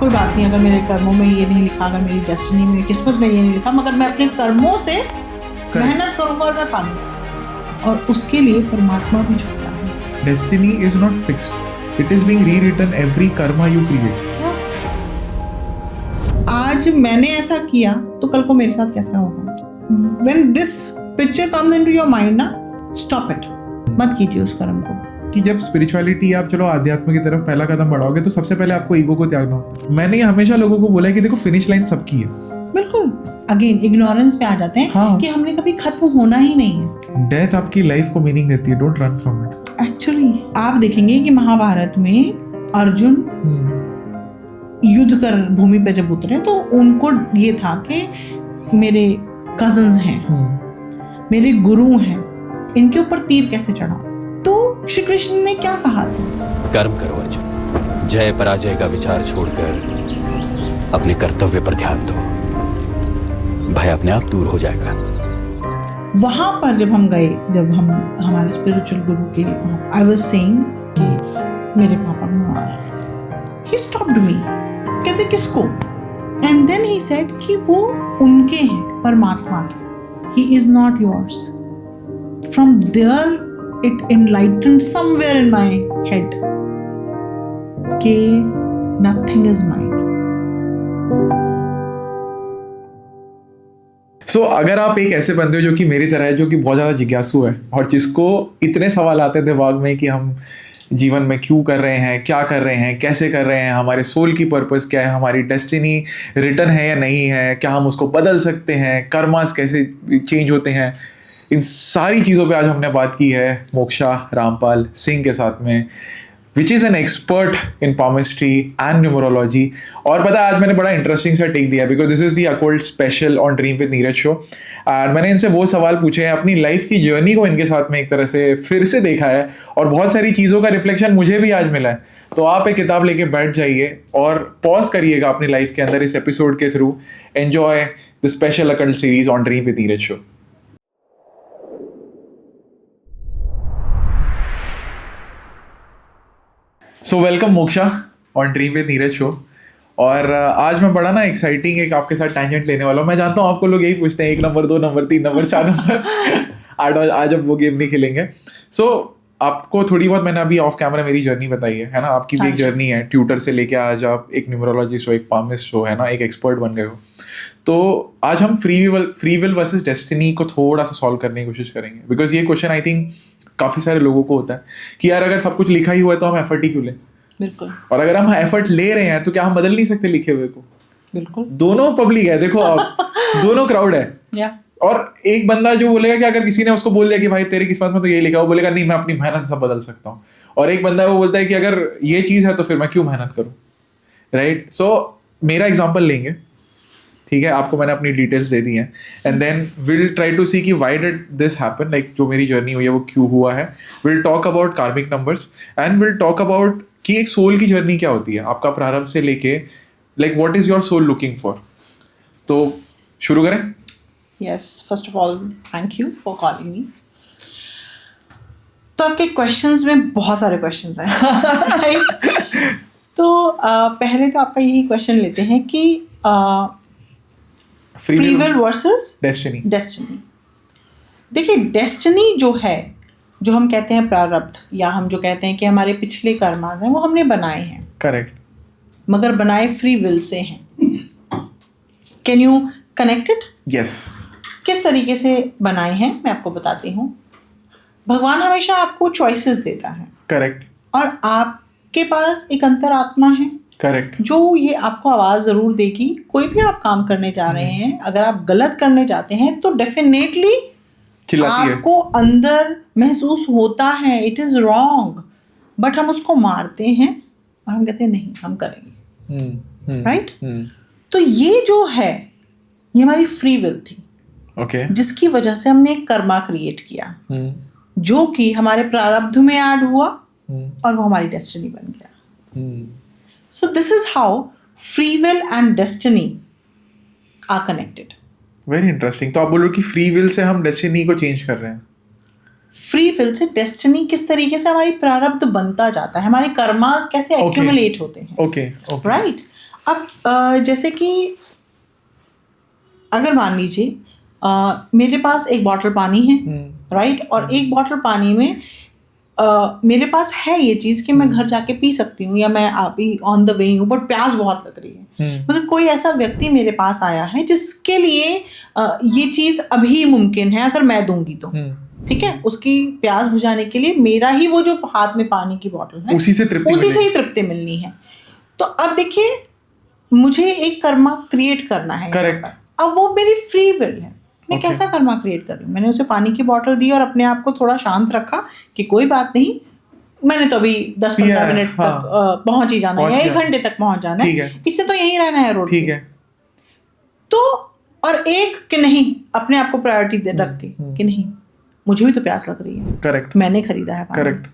कोई बात नहीं, अगर मेरे कर्मों में ये नहीं लिखा, अगर मेरी डेस्टिनी में, किस्मत में ये नहीं लिखा, मगर मैं अपने कर्मों से मेहनत करूंगा और मैं पाऊंगा, और उसके लिए परमात्मा भी झुकता है। Destiny is not fixed, it is being rewritten every Karma you create. आज मैंने ऐसा किया तो कल को मेरे साथ कैसा होगा? When this picture comes into your mind ना, stop it, मत कीजिए उस कर्म को। कि जब स्पिरिचुअलिटी, आप चलो आध्यात्म की तरफ पहला कदम बढ़ाओगे तो सबसे पहले आपको ईगो को त्यागना होता है। मैंने हमेशा लोगों को बोला है कि देखो फिनिश लाइन सबकी है। बिल्कुल, अगेन इग्नोरेंस पे आ जाते हैं। हाँ। कि हमने कभी खत्म होना ही नहीं है। डेथ आपकी लाइफ को मीनिंग देती है, don't run from it. Actually आप देखेंगे कि महाभारत में अर्जुन युद्ध कर भूमि पे जब उतरे तो उनको ये था कि मेरे कजन्स हैं, मेरे गुरु हैं, इनके ऊपर तीर कैसे चढ़ाऊं? तो श्री कृष्ण ने क्या कहा था? कर्म करो अर्जुन, जय पराजय का विचार छोड़कर अपने कर्तव्य पर ध्यान दो, भय अपने आप दूर हो जाएगा। वहां पर जब हम गए, जब हम हमारे स्पिरिचुअल गुरु के, आई वाज सेइंग कि मेरे पापा बीमार हैं। ही स्टॉप्ड मी, कहते किसको? एंड देन ही सेड कि वो उनके हैं, परमात्मा के। He is not yours. From there it enlightened somewhere in my head कि nothing is mine. So, अगर आप एक ऐसे बंदे हो जो कि मेरी तरह है, जो कि बहुत ज़्यादा जिज्ञासु है और जिसको इतने सवाल आते थे दिमाग में कि हम जीवन में क्यों कर रहे हैं, क्या कर रहे हैं, कैसे कर रहे हैं, हमारे सोल की पर्पस क्या है, हमारी डेस्टिनी रिटर्न है या नहीं है, क्या हम उसको बदल सकते हैं, कर्मास कैसे चेंज होते हैं, इन सारी चीज़ों पे आज हमने बात की है मोक्षा रामपाल सिंह के साथ में, which is an expert in palmistry and numerology. और पता है आज मैंने बड़ा इंटरेस्टिंग सा टेक दिया, because this is the occult special on dream with Neeraj show. And मैंने इनसे वो सवाल पूछे हैं, अपनी लाइफ की जर्नी को इनके साथ में एक तरह से फिर से देखा है, और बहुत सारी चीज़ों का रिफ्लेक्शन मुझे भी आज मिला है। तो आप एक किताब लेके बैठ जाइए और पॉज करिएगा अपनी लाइफ के अंदर इस एपिसोड के through. Enjoy the special occult series on dream with Neeraj show. So welcome moksha on dream with Neeraj show. और आज मैं बड़ा ना एक्साइटिंग एक आपके साथ टैंजेंट लेने वाला हूँ। मैं जानता हूँ आपको लोग यही पूछते हैं, 1 नंबर 2 नंबर 3 नंबर 4 नंबर आज अब वो गेम नहीं खेलेंगे। सो आपको थोड़ी बहुत मैंने अभी ऑफ कैमरा मेरी जर्नी बताई है ना, आपकी भी एक जर्नी है, ट्यूटर से लेके आज आप एक न्यूमरोलॉजिस्ट हो, एक पामिस्ट हो, है ना, एक एक्सपर्ट बन गए हो। तो आज हम फ्री विल वर्सेस डेस्टिनी को थोड़ा सा सॉल्व करने की कोशिश करेंगे, बिकॉज ये क्वेश्चन आई थिंक काफ़ी सारे लोगों को होता है कि यार अगर सब कुछ लिखा ही हुआ है तो हम एफर्ट ही क्यों लें। बिल्कुल। और अगर हम एफर्ट ले रहे हैं तो क्या हम बदल नहीं सकते लिखे हुए को? बिल्कुल। दोनों पब्लिक है, देखो आप दोनों क्राउड है। और एक बंदा जो बोलेगा कि अगर किसी ने उसको बोल दिया कि भाई तेरी किस्मत में तो यही लिखा, वो बोलेगा नहीं मैं अपनी मेहनत से सब बदल सकता हूँ। और एक बंदा है वो बोलता है कि अगर ये चीज़ है तो फिर मैं क्यों मेहनत करूँ, राइट? सो मेरा एग्जाम्पल लेंगे, ठीक है, आपको मैंने अपनी डिटेल्स दे दी हैं, and then will try to see कि why did this happen, like जो मेरी जर्नी हुई है वो क्यों हुआ है। Will talk about karmic numbers and will talk about कि एक सोल की जर्नी क्या होती है, आपका प्रारंभ से लेके like what is your soul looking for. तो शुरू करें? Yes, first of all thank you for calling me. तो आपके क्वेश्चंस में बहुत सारे क्वेश्चंस हैं तो पहले तो आपका यही क्वेश्चन लेते हैं कि फ्री विल वर्सेस डेस्टिनी। देखिए, डेस्टिनी जो है, जो हम कहते हैं प्रारब्ध, या हम जो कहते हैं कि हमारे पिछले कर्मास हैं, वो हमने बनाए हैं, करेक्ट, मगर बनाए फ्री विल से हैं। Can you connect it? Yes. किस तरीके से बनाए हैं मैं आपको बताती हूँ। भगवान हमेशा आपको चॉइसेस देता है, करेक्ट, और आपके पास एक अंतरात्मा है, करेक्ट, जो ये आपको आवाज़ ज़रूर देगी। कोई भी आप काम करने जा रहे हैं, अगर आप गलत करने जाते हैं तो डेफिनेटली आपको अंदर महसूस होता है इट इज़ रॉन्ग, बट हम उसको मारते हैं और हम कहते हैं नहीं हम करेंगे, राइट? तो ये जो है ये हमारी फ्री विल थी, ओके, जिसकी वजह से हमने एक कर्मा क्रिएट किया, जो कि हमारे प्रारब्ध में ऐड हुआ और वो हमारी डेस्टिनी बन गया। So this is how free will and destiny are connected. Very interesting. तो आप बोल रहे हो कि फ्री विल से हम डेस्टिनी को चेंज कर रहे हैं? फ्री विल से डेस्टिनी किस तरीके से हमारी प्रारब्ध बनता जाता है, हमारे कर्मास कैसे एक्यूमुलेट होते हैं, ओके, राइट? अब जैसे कि अगर मान लीजिए मेरे पास एक बॉटल पानी है, राइट, और एक बॉटल पानी में मेरे पास है ये चीज़ कि मैं घर जाके पी सकती हूँ या मैं अभी ऑन द वे हूँ, बट प्यास बहुत लग रही है, मतलब कोई ऐसा व्यक्ति मेरे पास आया है जिसके लिए ये चीज़ अभी मुमकिन है अगर मैं दूंगी तो, ठीक है, उसकी प्यास बुझाने के लिए मेरा ही वो जो हाथ में पानी की बॉटल है उसी से ही तृप्ति मिलनी है। तो अब देखिए मुझे एक कर्मा क्रिएट करना है, करेक्ट, अब वो मेरी फ्री विल है, मैं कैसा कर्मा क्रिएट कर रही हूँ। मैंने उसे पानी की बोतल दी और अपने आप को थोड़ा शांत रखा कि कोई बात नहीं, मैंने तो अभी 10-15 मिनट तक पहुंच ही जाना है या 1 घंटे तक पहुंच जाना है, इससे तो यहीं रहना है रोड, ठीक है। तो और एक कि नहीं, अपने आप को प्रायोरिटी दे रख के कि नहीं मुझे भी तो प्यास लग रही है, करेक्ट, मैंने खरीदा है पानी, करेक्ट,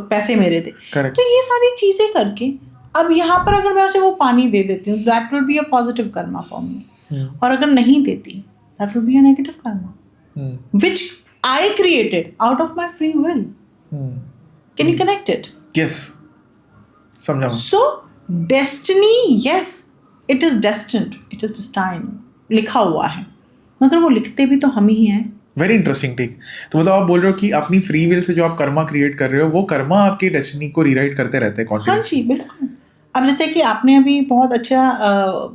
पैसे मेरे थे, करेक्ट। तो ये सारी चीजें करके अब यहाँ पर अगर मैं उसे वो पानी दे देती हूँ, that will be a positive Karma for me, और अगर नहीं देती that will be a negative karma, which I created out of my free will. Can you connect it? Yes. समझा। So destiny, yes, it is destined, it is destined, लिखा हुआ है, मगर वो लिखते भी तो हम ही हैं। Very interesting take. तो मतलब आप बोल रहे हो कि अपनी फ्री विल से जो आप कर्मा क्रिएट कर रहे हो वो कर्मा आपकी डेस्टिनी को रीराइट करते रहते हैं कॉन्टिन्यूअसली। हाँ जी, बिल्कुल। अब जैसे कि आपने अभी बहुत अच्छा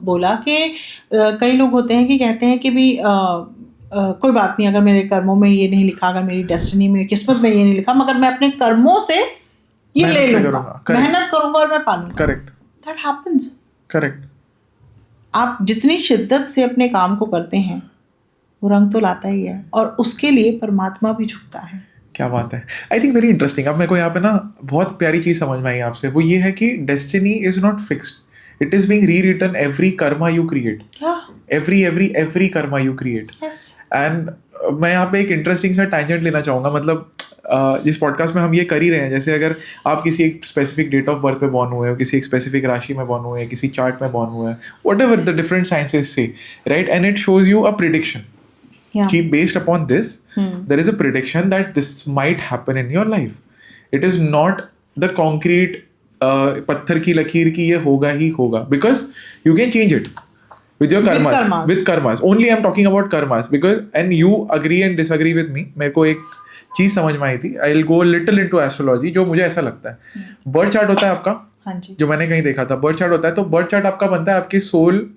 बोला कि कई लोग होते हैं कि कहते हैं कि भी कोई बात नहीं, अगर मेरे कर्मों में ये नहीं लिखा, अगर मेरी डेस्टिनी में, किस्मत में ये नहीं लिखा, मगर मैं अपने कर्मों से ये ले लूंगा, मेहनत करूंगा और मैं पालूंगा, करेक्ट, दैट हैपेंस, करेक्ट। आप जितनी शिद्दत से अपने काम को करते हैं वो रंग तो लाता ही है, और उसके लिए परमात्मा भी झुकता है। क्या बात है, आई थिंक वेरी इंटरेस्टिंग। अब मेरे को यहाँ पे ना बहुत प्यारी चीज समझ में आई आपसे, वो ये है कि destiny is not fixed, it is being rewritten every Karma you create, every Karma you create. And मैं यहाँ पे एक इंटरेस्टिंग सा टैंजेंट लेना चाहूँगा, मतलब जिस पॉडकास्ट में हम ये कर ही रहे हैं, जैसे अगर आप किसी एक स्पेसिफिक डेट ऑफ बर्थ पे बॉर्न हुए हो, किसी एक स्पेसिफिक राशि में बॉर्न हुए हैं, किसी चार्ट में बॉर्न हुए हैं, whatever the different sciences से, right, and it shows you a prediction कि based upon this there is a prediction that this might happen in your life. It is not the concrete पत्थर की लकीर की ये होगा ही होगा, because you can change it with your karmas, with karmas. Only I'm talking about karmas because, and you agree and disagree with me. मेरे को एक चीज समझ में आई थी, I'll go a little into astrology, जो मुझे ऐसा लगता है। बर्थ चार्ट होता है आपका, हाँ जी, जो मैंने कहीं देखा था, बर्थ चार्ट होता है, तो बर्थ चार्ट आपका बनता है आपकी सोल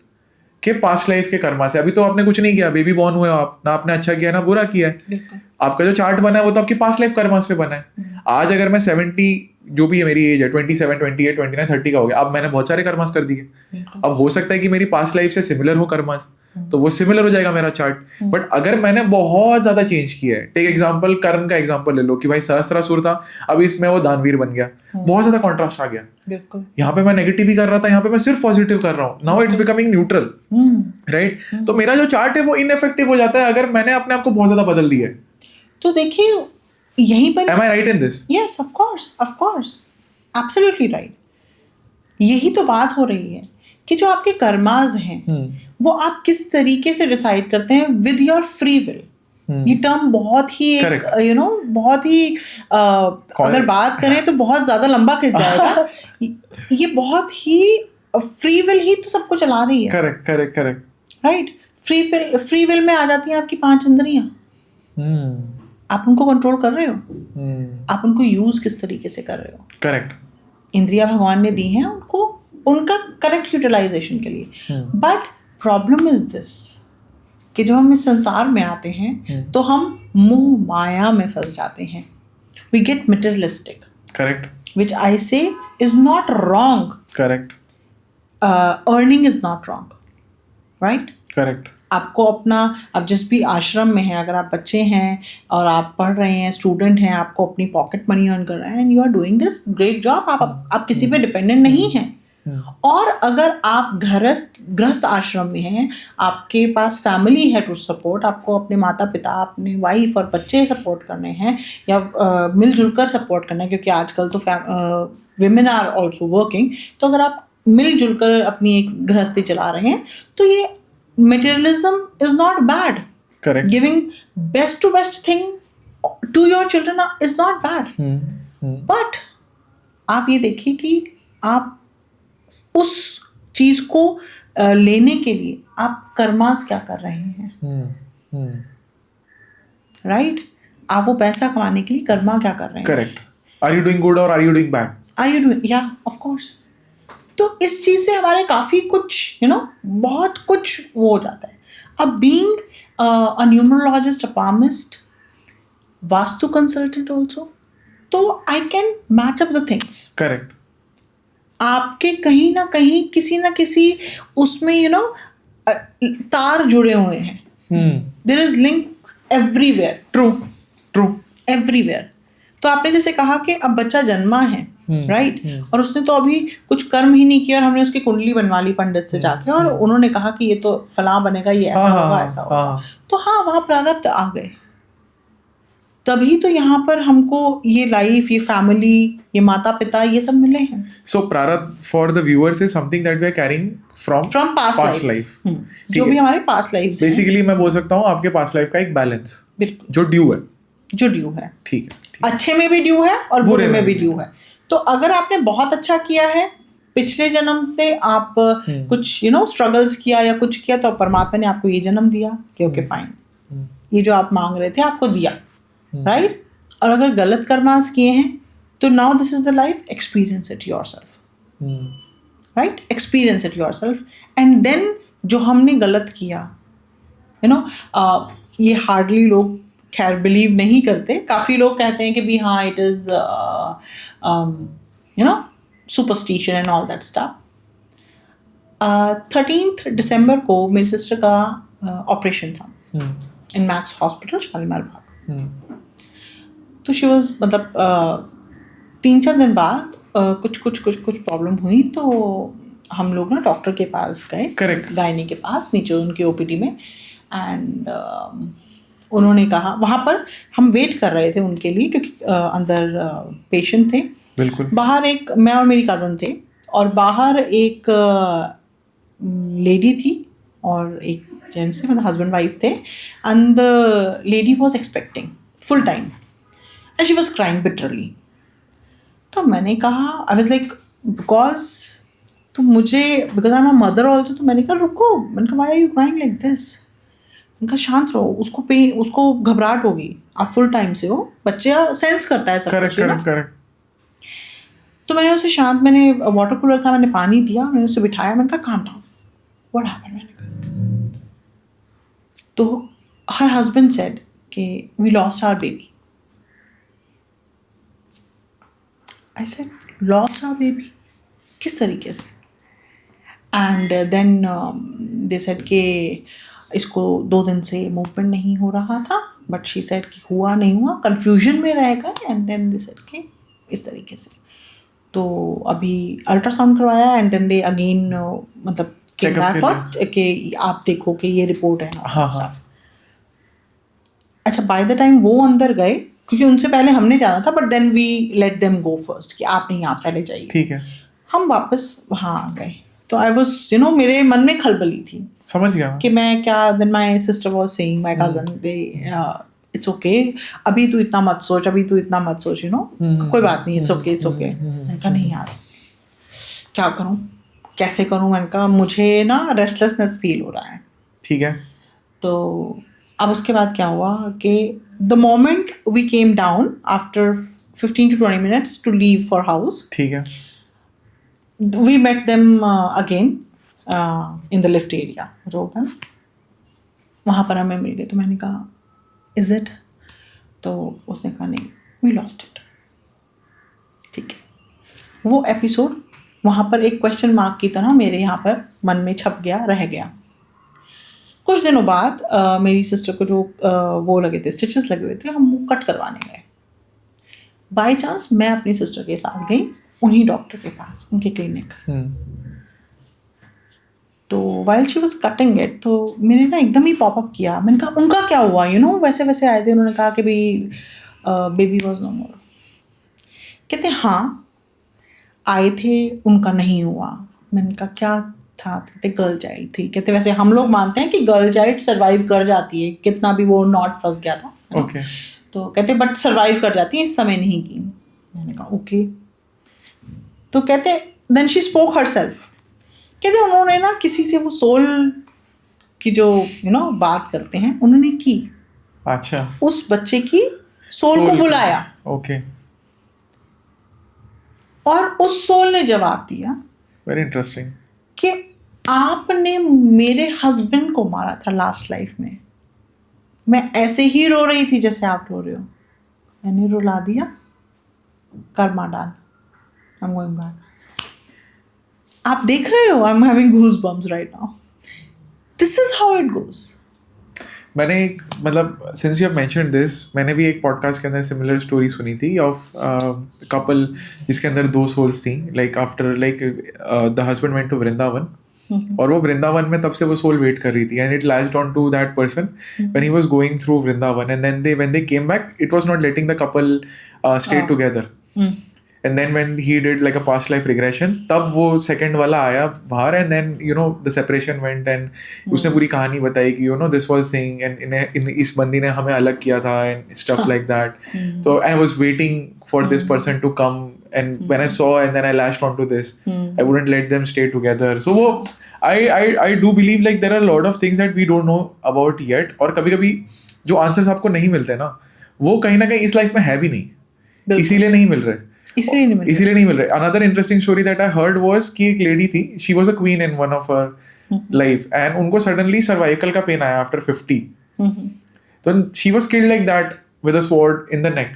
के पास्ट लाइफ के कर्मा से। अभी तो आपने कुछ नहीं किया, बेबी बॉर्न हुए आप, ना आपने अच्छा किया ना बुरा किया है, आपका जो चार्ट बना है वो तो आपकी पास्ट लाइफ कर्मास पे बना है। आज अगर मैं 70 जो भी है मेरी एज है 27, 28, 29, 30 का हो गया, अब मैंने बहुत सारे कर्मास कर दिए। अब हो सकता है कि मेरी पास्ट लाइफ से सिमिलर हो कर्मास, तो वो सिमिलर हो जाएगा मेरा चार्ट। बट अगर मैंने बहुत ज्यादा चेंज किया है, टेक एग्जांपल कर्ण का एग्जांपल ले लो कि भाई सहस्त्रासुर था, अब इसमें वो दानवीर बन गया, बहुत ज्यादा कॉन्ट्रास्ट आ गया। यहाँ पे मैं नेगेटिव ही कर रहा था, यहाँ पे मैं सिर्फ पॉजिटिव कर रहा हूँ। Now it's becoming neutral, right. तो मेरा जो चार्ट है वो इनइफेक्टिव हो जाता है अगर मैंने अपने आप को बहुत ज्यादा बदल दिया है। तो देखिए यहीं पर, am I right in this? Yes, of course, absolutely right. यही तो बात हो रही है कि जो आपके कर्मास हैं वो आप किस तरीके से डिसाइड करते हैं विद योर फ्री विल। ये टर्म बहुत ही बहुत ही अगर बात करें तो बहुत ज्यादा लंबा खिंच जाएगा। ये बहुत ही फ्री विल ही तो सबको चला रही है। Correct right. फ्री विल में आ जाती हैं आपकी 5 इंद्रियां। आप उनको कंट्रोल कर रहे हो, आप उनको यूज किस तरीके से कर रहे हो। करेक्ट। इंद्रियां भगवान ने दी हैं उनको उनका करेक्ट यूटिलाइजेशन के लिए। बट प्रॉब्लम इज दिस कि जब हम इस संसार में आते हैं तो हम मोह माया में फंस जाते हैं। वी गेट मटेरियलिस्टिक, करेक्ट, विच आई से is not wrong, correct. Earning is not wrong, right, correct. आपको अपना, आप जिस भी आश्रम में हैं, अगर आप बच्चे हैं और आप पढ़ रहे हैं, स्टूडेंट हैं, आपको अपनी पॉकेट मनी अर्न कर रहे हैं and you are doing this great job, आप किसी पे डिपेंडेंट नहीं हैं। और अगर आप गृहस्थ आश्रम में हैं, आपके पास फैमिली है टू सपोर्ट, आपको अपने माता पिता, अपने वाइफ और बच्चे सपोर्ट करने हैं या मिलजुल कर सपोर्ट करना है, क्योंकि आजकल तो विमेन आर ऑल्सो वर्किंग। तो अगर आप मिलजुल कर अपनी एक गृहस्थी चला रहे हैं तो ये materialism is not bad. Correct. Giving best to best thing to your children is not bad. But आप ये देखिए कि आप उस चीज को लेने के लिए आप कर्मास क्या कर रहे हैं, राइट? आप वो पैसा कमाने के लिए कर्मा क्या कर रहे हैं? Correct. Are you doing good और are you doing bad? Are you doing, या ऑफ कोर्स. तो इस चीज से हमारे काफी कुछ बहुत कुछ वो हो जाता है. अब being a numerologist, a palmist, vastu consultant also, तो I can match up the things. Correct. आपके कहीं ना कहीं किसी ना किसी उसमें तार जुड़े हुए हैं. There is link everywhere. True. Everywhere. तो आपने जैसे कहा कि अब बच्चा जन्मा है, राइट, और उसने तो अभी कुछ कर्म ही नहीं किया और हमने उसकी कुंडली बनवा ली पंडित से जाके, और उन्होंने कहा कि ये तो फलां बनेगा, ये ऐसा होगा, ऐसा होगा. तो हाँ, वहाँ प्रारब्ध आ गए. तभी तो यहाँ पर हमको ये लाइफ, ये फैमिली, ये माता पिता, ये सब मिले हैं. सो प्रारब्ध for the viewers is something that we are carrying from past life. जो भी हमारे पास्ट लाइफ. बेसिकली मैं बोल सकता हूँ आपके पास्ट लाइफ का एक बैलेंस, बिल्कुल, जो ड्यू है. ठीक है. अच्छे में भी ड्यू है और बुरे में भी ड्यू है. तो अगर आपने बहुत अच्छा किया है पिछले जन्म से, आप कुछ स्ट्रगल्स किया या कुछ किया, तो परमात्मा ने आपको ये जन्म दिया कि ओके फाइन, ये जो आप मांग रहे थे आपको दिया, राइट. और अगर गलत कर्मास किए हैं तो now this is the life, experience it yourself, right. Experience it yourself and then जो हमने गलत किया, ये हार्डली लोग खैर बिलीव नहीं करते. काफ़ी लोग कहते हैं कि भी हाँ, it is superstition and all that stuff. 13 दिसंबर को मेरी सिस्टर का ऑपरेशन था इन मैक्स हॉस्पिटल, शालीमार बाग. तो शी वॉज, मतलब 3-4 दिन बाद कुछ प्रॉब्लम हुई, तो हम लोग ना डॉक्टर के पास गए, गायनी के पास, नीचे उनके ओपीडी में. एंड उन्होंने कहा, वहाँ पर हम वेट कर रहे थे उनके लिए क्योंकि अंदर पेशेंट थे. बिल्कुल. बाहर एक, मैं और मेरी कज़न थे, और बाहर एक लेडी थी और एक जेंट्स थे, मतलब हस्बैंड वाइफ थे. And the lady was expecting full time and she was crying bitterly. तो मैंने कहा, I was like, because I am a mother also, तो मैंने कहा रुको, मैंने कहा why are you crying like this. उनका शांत रहो, उसको घबराहट होगी, आप फुल टाइम से हो, बच्चे सेंस करता है सब कुछ. करेक्ट. तो मैंने उसे मैंने वाटर कूलर था, मैंने पानी दिया, मैंने उसे बिठाया, मैंने कहा काम डाउन, व्हाट हैपेंड, मैंने कहा. तो हर हस्बैंड सेड कि we lost our baby. I said lost our baby किस तरीके से? एंड देन दे सेड कि इसको 2 दिन से मूवमेंट नहीं हो रहा था, बट शी सेड कि हुआ नहीं हुआ, कंफ्यूजन में रहेगा. एंड देन दे सेड कि इस तरीके से. तो अभी अल्ट्रासाउंड करवाया एंड देन दे अगेन मतलब केम बैक फॉर कि आप देखो कि ये रिपोर्ट है. हाँ. अच्छा, बाय द टाइम वो अंदर गए, क्योंकि उनसे पहले हमने जाना था, but then we let them go first कि आप नहीं, आप पहले जाइए. ठीक है. हम वापस वहाँ आ गए. तो आई वॉज मेरे मन में खलबली थी. समझ गया कि मैं क्या. Then my sister was saying, my cousin, it's okay, अभी तू इतना मत सोच, कोई बात नहीं, इट्स ओके. मैंने कहा नहीं यार, क्या करूँ, कैसे करूँ. मैंने कहा मुझे ना रेस्टलेसनेस फील हो रहा है. ठीक है. तो अब उसके बाद क्या हुआ कि the moment we came down after 15 to 20 minutes to leave for house. ठीक है. We met them again in the lift area. रोगन वहाँ पर हमें मिल गए. तो मैंने कहा is it? तो उसने कहा नहीं, we lost it. ठीक है. वो एपिसोड वहाँ पर एक क्वेश्चन मार्क की तरह मेरे यहाँ पर मन में छप गया, रह गया. कुछ दिनों बाद मेरी सिस्टर को जो वो लगे थे, स्टिचेस लगे हुए थे, हम वो कट करवाने गए. बाई चांस मैं अपनी सिस्टर के साथ गई उन्हीं डॉक्टर के पास, उनके क्लिनिक. तो while she was cutting it, तो मैंने ना एकदम ही पॉपअप किया. मैंने कहा उनका क्या हुआ, वैसे वैसे आए थे. उन्होंने कहा कि भाई बेबी वॉज नो मोर. कहते हाँ आए थे, उनका नहीं हुआ. मैंने कहा क्या था? कहते गर्ल चाइल्ड थी. कहते वैसे हम लोग मानते हैं कि गर्ल चाइल्ड सर्वाइव कर जाती है, कितना भी वो नॉट फंस गया था. ओके. तो कहते बट सर्वाइव कर जाती है, इस समय नहीं की. मैंने कहा ओके. तो कहते देन शी स्पोक हरसेल्फ कहते उन्होंने ना किसी से वो सोल की जो बात करते हैं उन्होंने की। अच्छा। उस बच्चे की सोल को बुलाया। ओके। और उस सोल ने जवाब दिया, वेरी इंटरेस्टिंग, कि आपने मेरे हस्बैंड को मारा था लास्ट लाइफ में, मैं ऐसे ही रो रही थी जैसे आप रो रहे हो, मैंने रुला दिया, कर्मा डाल, आई एम गोइंग बैक। आप देख रहे हो, I am having goose bumps right now. This is how it goes. मैंने एक मतलब since you have mentioned this, मैंने भी एक पॉडकास्ट के अंदर सिमिलर स्टोरी सुनी थी ऑफ कपल जिसके अंदर 2 सोल्स थी। Like after the husband went to Vrindavan, और वो वृंदावन में तब से वो सोल वेट कर रही थी, and it latched on to that person when he was going through Vrindavan, and then when they came back it was not letting the couple stay together, and then when he did like a past life regression, तब वो second वाला आया बाहर, and then the separation went, एंड उसने पूरी कहानी बताई कि दिस वाज थिंग, एंड इस बंदी ने हमें अलग किया था and stuff like that. So I was waiting for this person to come, and when I saw and then I latched onto this, I wouldn't let them stay together. So I do believe like there are a lot of things that we don't know about yet, और कभी-कभी जो answers आपको नहीं मिलते ना, वो कहीं ना कहीं इस लाइफ में है भी नहीं, इसीलिए नहीं मिल रहे। इसीलिए नहीं मिल रहे। Another interesting story that I heard was कि एक लेडी थी, she was a queen in one of her life, and उनको सडनली सर्वाइकल का पेन आया आफ्टर 50, तो she was killed like that with a sword in the neck.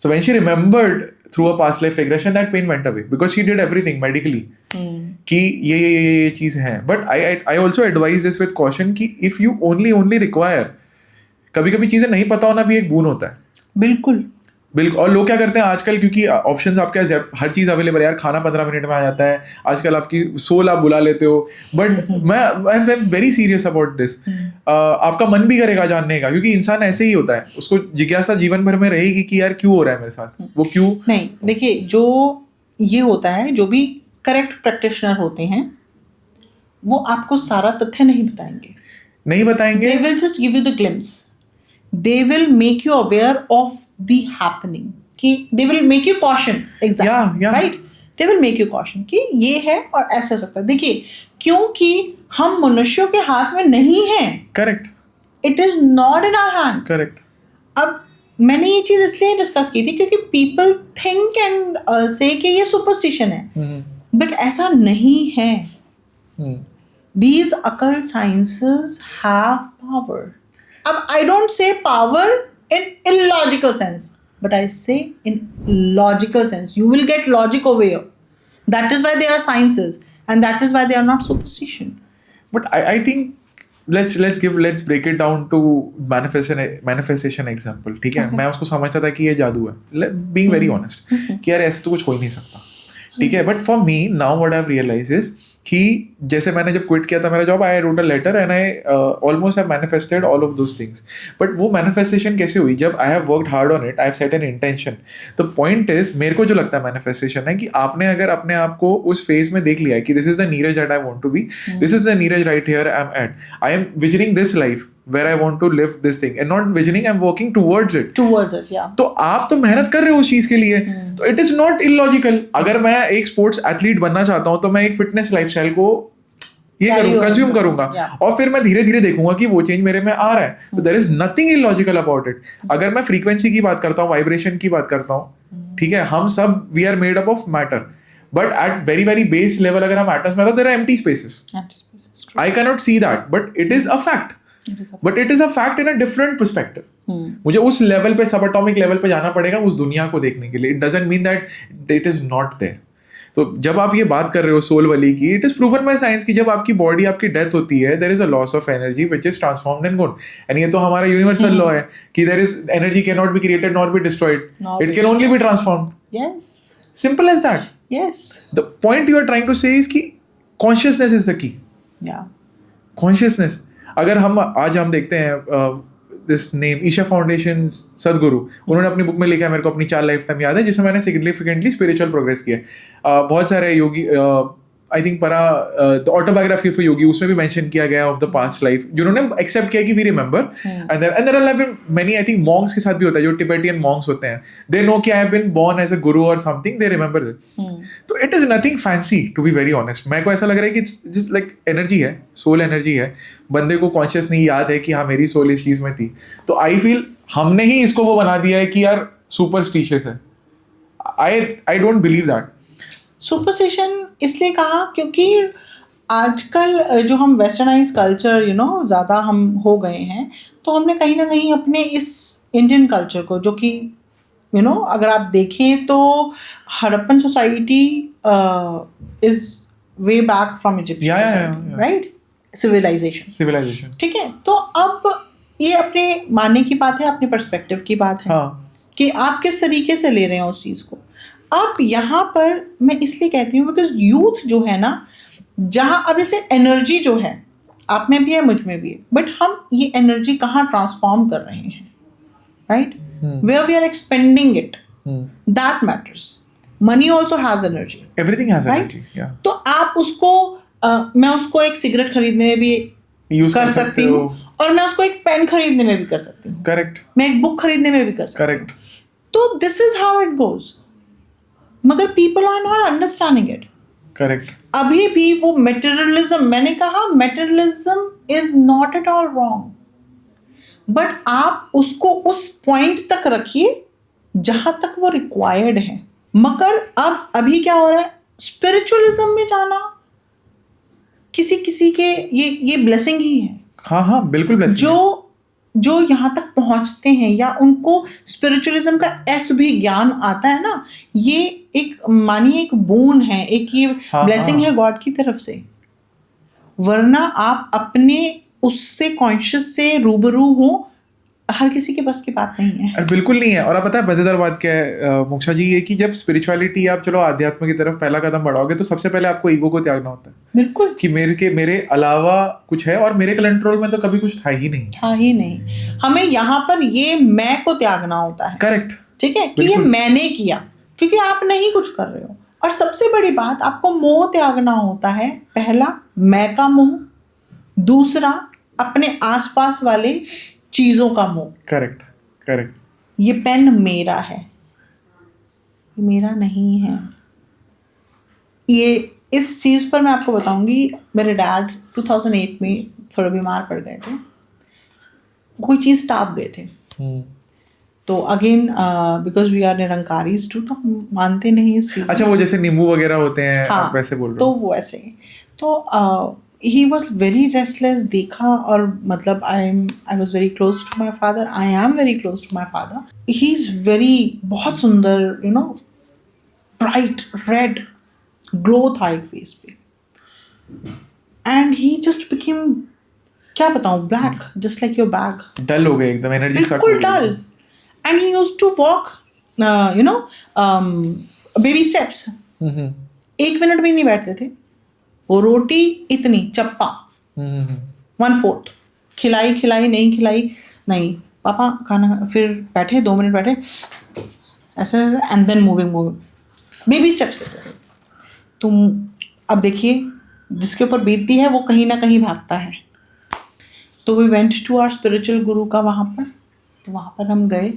So when she remembered through a past life regression, that pain went away because she did everything medically कि ये चीज है। But I also advise this with caution कि if you only require, कभी चीजें नहीं पता होना भी एक बोन होता है। बिल्कुल। और लोग क्या करते हैं आजकल, क्योंकि ऑप्शंस आपके हर चीज अवेलेबल है यार, खाना 15 मिनट में आ जाता है, आजकल आपकी सोल आप बुला लेते हो, but I am very serious about this. आपका मन भी करेगा जानने का, क्योंकि इंसान ऐसे ही होता है, उसको जिज्ञासा जीवन भर में रहेगी कि यार क्यों हो रहा है मेरे साथ, वो क्यों नहीं। देखिए, जो ये होता है, जो भी करेक्ट प्रैक्टिशनर होते हैं वो आपको सारा तथ्य नहीं बताएंगे। They will just give you the glimpse. They will make you aware of the happening. कि they will make you caution. Exactly. Right? They will make you caution कि ये है और ऐसा हो सकता है। देखिए, क्योंकि हम मनुष्यों के हाथ में नहीं हैं। Correct. It is not in our hands. Correct. अब मैंने ये चीज इसलिए डिस्कस की थी क्योंकि people think and say कि ये superstition है, but ऐसा नहीं है। These occult sciences have power. अब I don't say power in illogical sense, but I say in logical sense. You will get logic over here. That is why they are sciences, and that is why they are not superstition. But I think let's break it down to manifestation example. ठीक है, मैं उसको समझता था कि ये जादू है, being very honest, कि यार ऐसे तो कुछ हो ही नहीं सकता, ठीक है। But for me now what I have realised is कि जैसे मैंने जब क्विट किया था मेरा job, I wrote a letter and I almost have manifested all of those things. But वो मैनिफेस्टेशन कैसे हुई? जब I have worked hard on it, I have set an intention. The point is, मेरे को जो लगता है मैनिफेस्टेशन है कि आपने अगर अपने आप को उस फेज में देख लिया है कि this is the Neeraj that I want to be, this is the Neeraj right here I am at, I am visioning this life where I want to live this thing and not visioning, I'm working towards it. Yeah. तो आप तो मेहनत कर रहे हो उस चीज के लिए, तो it is not illogical. अगर मैं एक स्पोर्ट्स एथलीट बनना चाहता हूँ तो मैं एक फिटनेस लाइफस्टाइल को ये करूँगा, कंज्यूम करूंगा, और फिर मैं धीरे धीरे देखूंगा कि वो चेंज मेरे में आ रहा है। तो there is nothing illogical about it. अगर मैं फ्रीक्वेंसी की बात करता हूँ, वाइब्रेशन की बात करता हूँ, ठीक है, हम सब we are made up of matter, but at very very base level अगर हम एटम्स में, तो there are empty spaces. I can not see that, but it is a fact. But it is a fact in a different perspective. मुझे उस level पे, सब atomic level पे जाना पड़ेगा उस दुनिया को देखने के लिए। It doesn't mean that it is not there. तो जब आप ये बात कर रहे हो सोल वाली की, it is proven by science कि जब आपकी बॉडी, आपकी डेथ होती है, there is a loss of energy which is transformed in good. And ये तो हमारा यूनिवर्सल लॉ है कि there is energy can not be created not be destroyed, it can only be transformed. Yes, simple as that. Yes, the point you are trying to say is कि consciousness is the key. या consciousness, अगर हम आज हम देखते हैं this name Isha foundation सदगुरु, उन्होंने अपनी बुक में लिखा है, मेरे को अपनी 4 लाइफ टाइम याद है, जिसमें मैंने सिग्निफिकेंटली स्पिरिचुअल प्रोग्रेस किया है। बहुत सारे योगी आई थिंक पढ़ा द ऑटोबायोग्राफी ऑफ योगी, उसमें भी मेंशन किया गया ऑफ द पास्ट लाइफ, जिन्होंने एक्सेप्ट किया कि we remember, and there have been many, I think monks के साथ भी होता है, जो टिबेटियन मॉन्क्स होते हैं, दे नो कि I have been born as a guru और समथिंग, दे रिमेंबर इट. तो it is nothing fancy, to be very honest. मेरे को ऐसा लग रहा है कि इट्स जस्ट लाइक एनर्जी है, सोल एनर्जी है, बंदे को कॉन्शियस नहीं याद है कि हाँ मेरी सोल इस चीज में थी. तो आई फील हमने ही इसको वो बना दिया है कि यार सुपरस्टिशियस है. I don't believe that. Superstition इसलिए कहा क्योंकि आजकल जो हम वेस्टर्नाइज कल्चर ज़्यादा हम हो गए हैं, तो हमने कहीं ना कहीं अपने इस इंडियन कल्चर को, जो कि अगर आप देखें तो Harappan society is way back from Egyptian, right, civilisation. ठीक है, तो अब ये अपने मानने की बात है, अपने पर्सपेक्टिव की बात है कि आप किस तरीके से ले रहे हैं उस चीज़ को. अब यहाँ पर मैं इसलिए कहती हूँ बिकॉज यूथ जो है ना, जहाँ अब जैसे एनर्जी जो है आप में भी है, मुझ में भी है, बट हम ये एनर्जी कहाँ ट्रांसफॉर्म कर रहे हैं, right, where we are expanding it, that matters. Money also has energy, everything has energy. तो आप उसको मैं उसको एक सिगरेट खरीदने में भी कर सकती हूँ, और मैं उसको एक पेन खरीदने में भी कर सकती हूँ. करेक्ट. मैं एक बुक खरीदने में भी कर सकती हूँ. करेक्ट. तो this is how it goes, मगर people are not understanding it. Correct. अभी भी वो मेटेरियलिज्म, मैंने कहा materialism is not at all wrong, but आप उसको उस पॉइंट तक रखिए जहां तक वो रिक्वायर्ड है. मगर अब अभी क्या हो रहा है, स्पिरिचुअलिज्म में जाना किसी किसी के ये ब्लेसिंग ही है. हाँ बिल्कुल ब्लेसिंग. जो यहाँ तक पहुँचते हैं या उनको स्पिरिचुअलिज्म का भी ज्ञान आता है ना, ये एक मानिए एक बोन है, एक ये ब्लेसिंग है गॉड की तरफ से. वरना आप अपने उससे कॉन्शियस से रूबरू हो, हर किसी के बस की बात नहीं है. बिल्कुल नहीं है. और आप पता है मजेदार बात क्या है मोक्षा जी, ये कि जब स्पिरिचुअलिटी आप चलो आध्यात्म की तरफ पहला कदम बढ़ाओगे तो सबसे पहले आपको ईगो को त्यागना होता है. बिल्कुल, कि मेरे अलावा कुछ है, और मेरे कंट्रोल में तो कभी कुछ था ही नहीं. हमें यहाँ पर ये मैं को त्यागना होता है. करेक्ट. ठीक है, कि ये मैंने किया, क्योंकि आप नहीं कुछ कर रहे हो. और सबसे बड़ी बात, आपको मोह त्यागना होता है. पहला मैं का मोह, दूसरा अपने आसपास वाले चीजों का मोह. करेक्ट. ये पेन मेरा है, ये मेरा नहीं है. ये इस चीज पर मैं आपको बताऊंगी, मेरे डैड 2008 में थोड़ा बीमार पड़ गए थे, कोई चीज टाप गए थे. तो again because we are Nirankaris too, तो हम मानते नहीं इस चीज. अच्छा, वो जैसे नींबू वगैरह होते हैं, हाँ, आप वैसे बोल रहे हो. तो वो ऐसे, तो he was very restless. देखा, और मतलब I was very close to my father. I am very close to my father. He's very बहुत सुंदर, bright red glow था एक face पे, and he just became, क्या बताऊँ, black, just like your bag. डल हो गए एकदम, एनर्जी बिल्कुल डल. And he used to walk, baby steps. 1 minute भी नहीं बैठते थे. वो रोटी इतनी चप्पा 1/4 खिलाई नहीं खिलाई नहीं, पापा खाना, फिर बैठे 2 मिनट बैठे ऐसे, and then moving baby steps लेते थे. तुम अब देखिए, जिसके ऊपर बीतती है वो कहीं ना कहीं भागता है. तो we went to our spiritual guru का वहाँ पर. तो वहाँ पर हम गए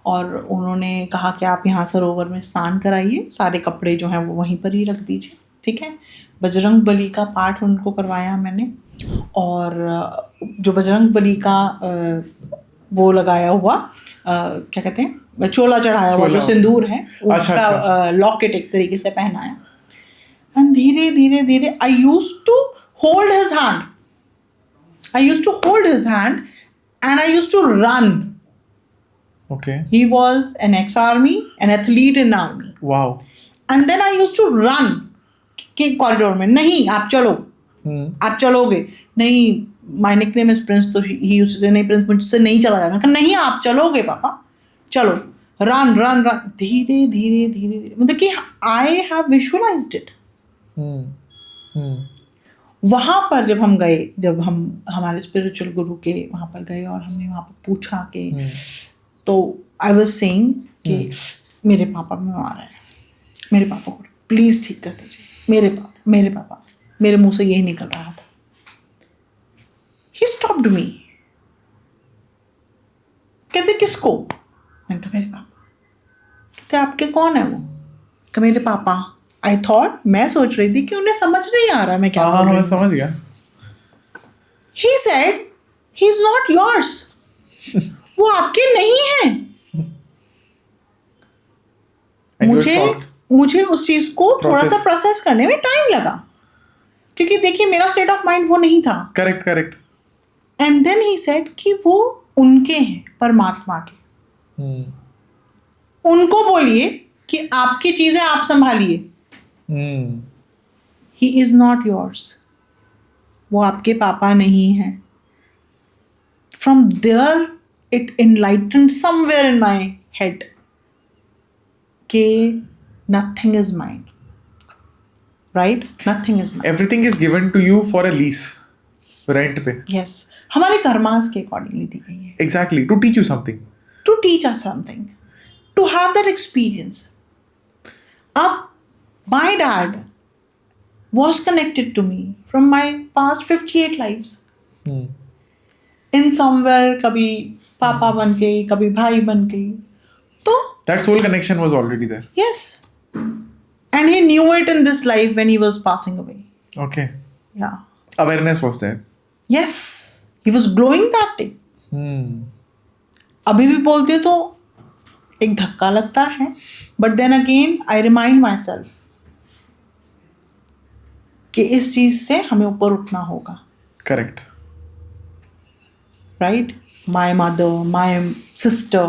और उन्होंने कहा कि आप यहाँ सरोवर में स्नान कराइए, सारे कपड़े जो हैं वो वहीं पर ही रख दीजिए. ठीक है, बजरंग बली का पाठ उनको करवाया मैंने, और जो बजरंग बली का वो लगाया हुआ क्या कहते हैं, चोला चढ़ाया हुआ जो सिंदूर है, उसका लॉकेट एक तरीके से पहनाया. एंड धीरे धीरे धीरे I used to hold his hand and I used to run. Okay. He was an ex-army, an athlete in army. Wow. And then I used to run के कॉरिडोर में, नहीं आप चलो, आप चलोगे नहीं, माय निकनेम इज प्रिंस, तो ही used to से नहीं प्रिंस मुझसे नहीं चला जाएगा, नहीं आप चलोगे पापा, चलो, रन रन रन, धीरे धीरे धीरे धीरे, मतलब कि आई हैव विजुअलाइज्ड इट. वहाँ पर जब हम गए, जब हम हमारे स्पिरिचुअल गुरु के वहाँ पर गए और हमने वहाँ पर पूछा कि तो आई वाज सेइंग कि मेरे पापा बीमार हैं, मेरे पापा को प्लीज़ ठीक कर दीजिए. मेरे पापा, मेरे मुंह से यही निकल रहा था. He stopped me. कहते किसको? मैंने कहा मेरे पापा. कहते आपके कौन है वो? कि मेरे पापा. आई थॉट, मैं सोच रही थी कि उन्हें समझ नहीं आ रहा मैं क्या बोल रही हूँ. समझ गया. He said, he is not yours. वो आपके नहीं है. मुझे उस चीज को थोड़ा सा प्रोसेस करने में टाइम लगा, क्योंकि देखिए मेरा स्टेट ऑफ माइंड वो नहीं था. Correct. And then he said कि वो उनके हैं, परमात्मा के. उनको बोलिए कि आपकी चीजें आप संभालिए. He is not yours. वो आपके पापा नहीं है. From there it enlightened somewhere in my head कि nothing is mine. Right? Nothing is mine. Everything is given to you for a lease, rent pay. Yes, हमारे कर्मास के अकॉर्डिंगली दी गई है. Exactly, to teach you something. To teach us something, to have that experience. अब my dad was connected to me from my past 58 lives. In somewhere कभी पापा बन गई, कभी भाई बन गई. तो that soul connection was already there. Yes. And he knew it in this life when he was passing away. Okay. Yeah. Awareness was there. Yes. He was glowing that day. अभी भी बोलती हूँ तो एक धक्का लगता है. But then again, I remind myself कि इस चीज से हमें ऊपर उठना होगा. Correct. Right? My mother, my sister,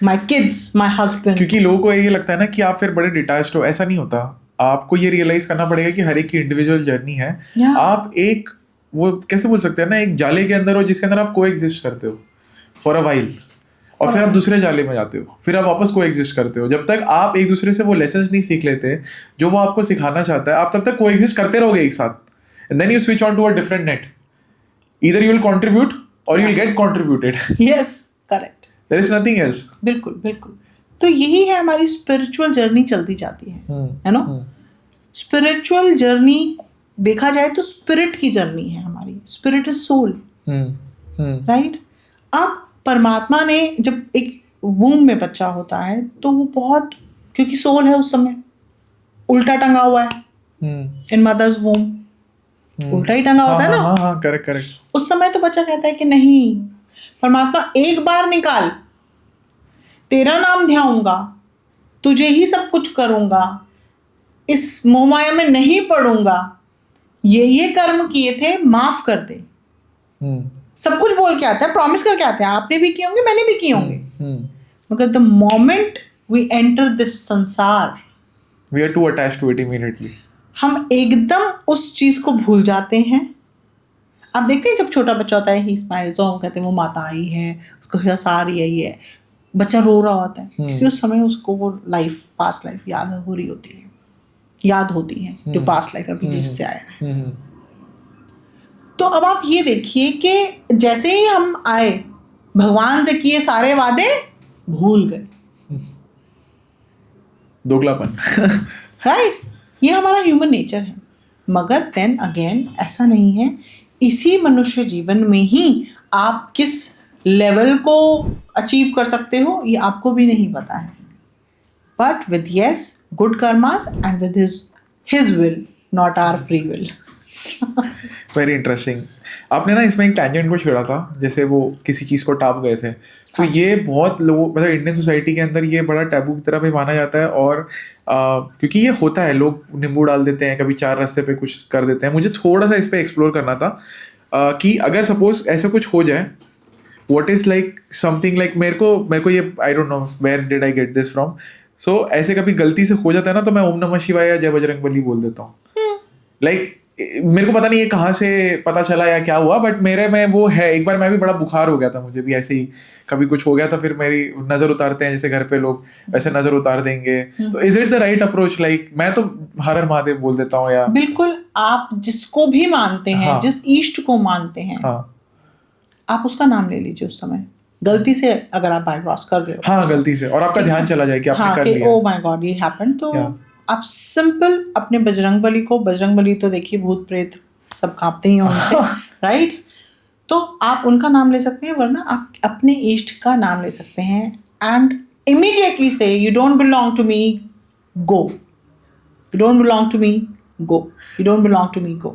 my kids, my husband. क्योंकि लोगों को ये लगता है ना कि आप फिर बड़े डिटैच्ड हो. ऐसा नहीं होता. आपको ये रियलाइज करना पड़ेगा कि हर एक की इंडिविजुअल जर्नी है. आप एक, वो कैसे बोल सकते हैं ना, एक जाले के अंदर हो जिसके अंदर आप को एग्जिस्ट करते हो फॉर अ वाइल, और फिर आप दूसरे जाले में जाते हो, फिर आप वापस को एग्जिस्ट करते हो. जब तक आप एक दूसरे से वो लेसन्स नहीं सीख लेते जो वो आपको सिखाना चाहता है, आप तब तक को एग्जिस्ट करते रहोगे एक साथ. And then you switch on to a different net. Either you will contribute or you will get contributed. Yes, correct. There is nothing else. बिल्कुल बिल्कुल. तो यही है, हमारी स्पिरिचुअल जर्नी चलती जाती है ना. स्पिरिचुअल जर्नी देखा जाए तो स्पिरिट की जर्नी है हमारी. Spirit is soul. राइट? अब परमात्मा ने जब एक वूम में बच्चा होता है तो वो बहुत, क्योंकि सोल है उस समय उल्टा टंगा हुआ है इन मदर्स वूम. उल्टा ही टंगा होता है ना. हाँ, करेक्ट. उस समय तो बच्चा कहता है कि नहीं, परमात्मा एक बार निकाल, तेरा नाम ध्याऊंगा, तुझे ही सब कुछ करूंगा, इस मोह माया में नहीं पड़ूंगा, ये कर्म किए थे माफ कर दे. सब कुछ बोल के आता है, प्रॉमिस करके आता है, आपने भी किए होंगे, मैंने भी किए होंगे. मगर the moment we enter this sansar, we are too attached to it immediately. हम एकदम उस चीज को भूल जाते हैं. आप देखते हैं जब छोटा बच्चा होता है, ही स्माइल्स, तो हम कहते हैं वो माता आई है, उसको हंसा रही है, ये बच्चा रो रहा होता है क्योंकि उस समय उसको वो लाइफ, पास्ट लाइफ याद हो रही होती है, याद होती है जो पास्ट लाइफ अभी जिससे आया है. तो अब आप ये देखिए कि जैसे ही हम आए, भगवान से किए सारे वादे भूल गए. दोगलापन. राइट? ये हमारा ह्यूमन नेचर है. मगर देन अगेन ऐसा नहीं है. इसी मनुष्य जीवन में ही आप किस लेवल को अचीव कर सकते हो ये आपको भी नहीं पता है. But with yes good karmas and with his will, not our free will. Very interesting. आपने ना इसमें एक टैंजेंट को छेड़ा था, जैसे वो किसी चीज़ को टाप गए थे. तो ये बहुत लोगों, मतलब इंडियन सोसाइटी के अंदर ये बड़ा टैबू की तरह भी माना जाता है. और क्योंकि ये होता है, लोग नींबू डाल देते हैं, कभी चार रास्ते पे कुछ कर देते हैं. मुझे थोड़ा सा इस पर एक्सप्लोर करना था कि अगर सपोज ऐसा कुछ हो जाए, what is like something like, मेरे को ये I don't know where did I get this from. So ऐसे कभी गलती से हो जाता है ना, तो मैं ओम नमः शिवाय या जय बजरंगबली बोल देता हूँ. लाइक मेरे को पता नहीं ये कहाँ से पता चला या क्या हुआ, बट मेरे में वो है. एक बार मैं भी बड़ा बुखार हो गया था, मुझे भी ऐसे ही कभी कुछ हो गया था, फिर मेरी नज़र उतारते हैं जैसे घर पे लोग, वैसे नज़र उतार देंगे. तो is it the right approach? Like मैं तो हर हर महादेव बोल देता हूँ. या बिल्कुल, आप जिसको भी मानते हैं, जिस ईष्ट को मानते हैं, आप उसका नाम ले लीजिए उस समय. गलती से अगर आप बाय क्रॉस कर रहे हो, गलती से, और आपका ध्यान चला जाए कि आपने कर लिया, ओ माय गॉड ये हैपेंड, तो आप सिंपल अपने बजरंगबली को, बजरंगबली तो देखिए भूत प्रेत सब कांपते ही हैं उनसे, राइट? तो आप उनका नाम ले सकते हैं, वरना आप अपने इष्ट का नाम ले सकते हैं and immediately say, you don't belong to me, go. You don't belong to me, go. You don't belong to me, go.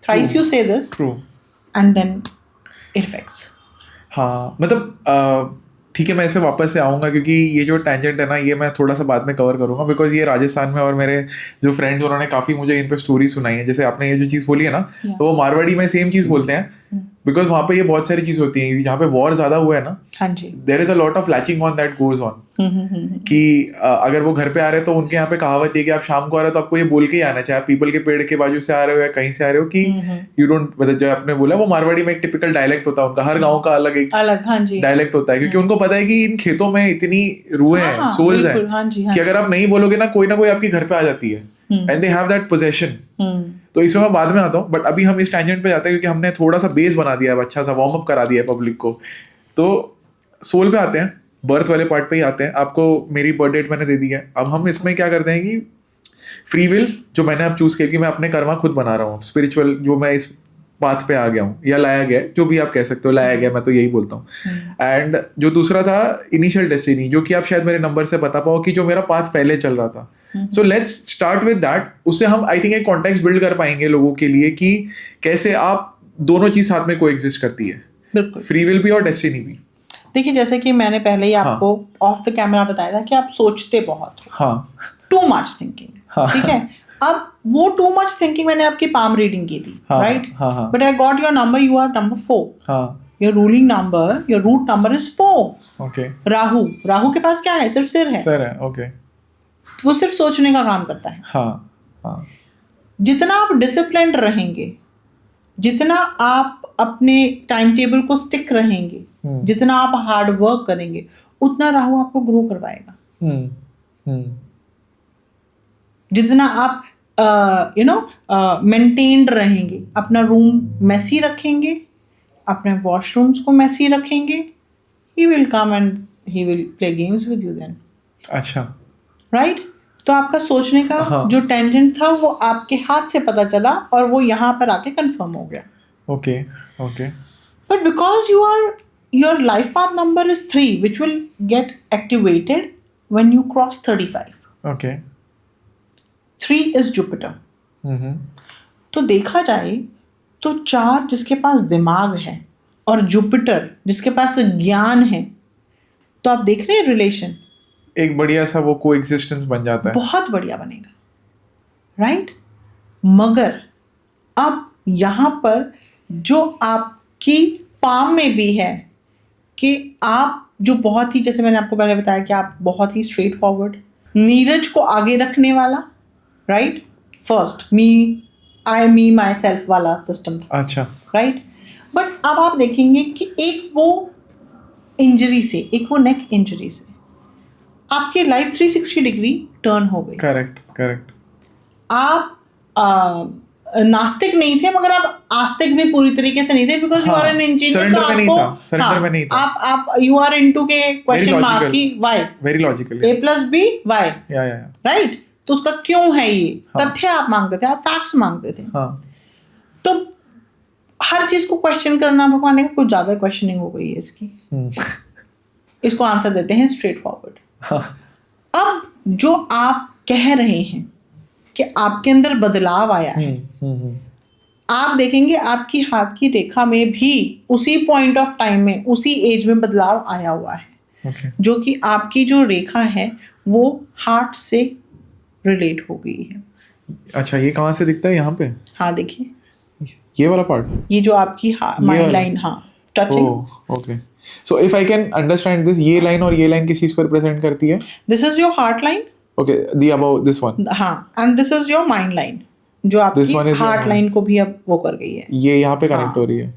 Thrice you say this. True. And then it affects. हाँ, मतलब ठीक है, मैं इस पे वापस से आऊँगा क्योंकि ये जो टेंजेंट है ना, ये मैं थोड़ा सा बाद में कवर करूँगा, बिकॉज ये राजस्थान में और मेरे जो फ्रेंड्स उन्होंने काफ़ी मुझे इन पे स्टोरी सुनाई है। जैसे आपने ये जो चीज़ बोली है ना, तो वो मारवाड़ी में सेम चीज़ बोलते हैं, बिकॉज वहाँ पे ये बहुत सारी चीज़ होती है। जहाँ पे वॉर ज़्यादा हुआ है ना, हाँ जी, there is a lot of latching on that goes on, कि अगर वो घर पे आ रहे हैं तो उनके यहाँ पे कहावत है कि आप शाम को आ रहे हो तो आपको ये बोल के ही आना चाहिए, आप पीपल के पेड़ के बाजू से आ रहे हो या कहीं से आ रहे हो, कि यू डोंट, मतलब जो आपने बोला वो मारवाड़ी में एक टिपिकल डायलेक्ट होता है उनका, हर गाँव का अलग एक डायलेक्ट होता है, क्योंकि उनको पता है कि इन खेतों में इतनी रूहें हैं, सोल्स हैं, कि अगर आप नहीं बोलोगे ना, कोई ना कोई आपके घर पे आ जाती है, and they have that possession. तो इसमें मैं बाद में आता हूँ, बट अभी हम इस टेंजेंट पे जाते हैं क्योंकि हमने थोड़ा सा बेस बना दिया है, अच्छा सा वार्म अप करा दिया है पब्लिक को। तो सोल पे आते हैं, बर्थ वाले पार्ट पे ही आते हैं। आपको मेरी बर्थ डेट मैंने दे दी है। अब हम इसमें क्या करते हैं कि फ्री विल जो मैंने अब चूज किया कि मैं अपने कर्मा खुद बना रहा हूँ, स्पिरिचुअल जो मैं इस पाथ पे आ गया हूँ या लाया गया, जो भी आप कह सकते हो, लाया गया, मैं तो यही बोलता हूँ। एंड जो दूसरा था इनिशियल डेस्टिनी, जो कि आप शायद मेरे नंबर से बता पाओ कि जो मेरा पाथ पहले चल रहा था। So let's start with that. उससे हम आई थिंक एक कॉन्टेक्स्ट बिल्ड कर पाएंगे लोगों के लिए कि कैसे आप दोनों चीज साथ में कोएग्जिस्ट करती है, फ्री विल भी और डेस्टिनी भी। देखिए, जैसे कि मैंने पहले ही आपको ऑफ द कैमरा बताया था कि आप सोचते बहुत हो, हाँ, टू मच थिंकिंग, ठीक है। अब वो टू मच थिंकिंग मैंने आपकी पाम रीडिंग की थी, right? But I got your number, you are number 4, your ruling number, your root number is 4। Okay. Rahu के पास क्या है? सिर्फ सिर है। ओके। वो सिर्फ सोचने का काम करता है। हाँ। जितना आप डिसिप्लिन्ड रहेंगे, जितना आप अपने टाइम टेबल को स्टिक रहेंगे, जितना आप हार्ड वर्क करेंगे, उतना राहु आपको ग्रो करवाएगा। जितना आप मेंटेन्ड रहेंगे, अपना रूम मैसी रखेंगे, अपने वॉशरूम्स को मैसी रखेंगे, he will come and he will play games with you then. अच्छा, राइट? तो आपका सोचने का जो टेंजेंट था वो आपके हाथ से पता चला और वो यहाँ पर आके कंफर्म हो गया। Okay. But because your life path number is 3 which will get activated when you cross 35. Okay. 3 is Jupiter. तो देखा जाए तो 4 जिसके पास दिमाग है और जुपिटर जिसके पास ज्ञान है, तो आप देख रहे हैं रिलेशन एक बढ़िया सा वो कोएग्जिस्टेंस बन जाता है, बहुत बढ़िया बनेगा, राइट? मगर अब यहाँ पर जो आपकी पाम में भी है कि आप जो बहुत ही, जैसे मैंने आपको पहले बताया कि आप बहुत ही स्ट्रेट फॉरवर्ड, नीरज को आगे रखने वाला, right? First me my self वाला सिस्टम था। अच्छा, राइट? बट अब आप देखेंगे कि एक वो इंजरी से, एक वो नेक इंजरी से आपकी लाइफ 360 डिग्री टर्न हो गई। करेक्ट। आप नास्तिक नहीं थे, मगर आप आस्तिक भी पूरी तरीके से नहीं थे, because you are an engineer. तो आपको आप यू आर इनटू के क्वेश्चन मार्क की why, very logical, A+B why, right? तो उसका क्यों है ये तथ्य आप मांगते थे, आप फैक्ट्स मांगते थे। तो हर चीज को क्वेश्चन करना भगवान ने कुछ ज्यादा क्वेश्चनिंग हो गई है इसकी। इसको आंसर देते हैं स्ट्रेट फॉरवर्ड। अब जो आप कह रहे हैं कि आपके अंदर बदलाव आया है, आप देखेंगे आपकी हाथ की रेखा में भी उसी पॉइंट ऑफ टाइम में, उसी एज में बदलाव आया हुआ है। जो कि आपकी जो रेखा है वो हार्ट से रिलेट हो गई है। अच्छा, ये कहाँ से दिखता है? यहाँ पे? हाँ, देखिए ये वाला पार्ट, ये जो आपकी माइंड लाइन, हाँ, touching. Okay, so if I can understand this, ये लाइन और ये लाइन किस चीज को रिप्रेजेंट करती है? This is your heart line. Okay, the above this one. हाँ, and this is your mind line, जो आपकी हार्ट लाइन को भी अब वो कर गई है, ये यहाँ पे कनेक्ट हो रही है।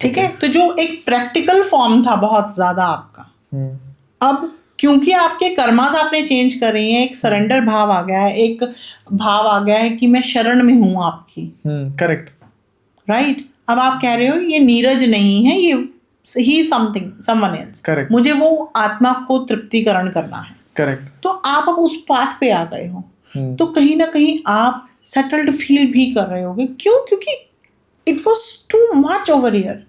ठीक है, तो जो एक प्रैक्टिकल फॉर्म था बहुत ज्यादा आपका, अब क्योंकि आपके कर्मास आपने चेंज कर रही हैं, एक सरेंडर भाव आ गया है, एक भाव आ गया है कि मैं शरण में हूं आपकी। Correct, right? अब आप कह रहे हो ये नीरज नहीं है, ये ही समथिंग, समवन एल्स। करेक्ट, मुझे वो आत्मा को तृप्तिकरण करना है। करेक्ट। तो आप अब उस पाथ पे आ गए हो, तो कहीं ना कहीं आप सेटल्ड फील भी कर रहे होगे। क्यों? क्योंकि it was too much over here.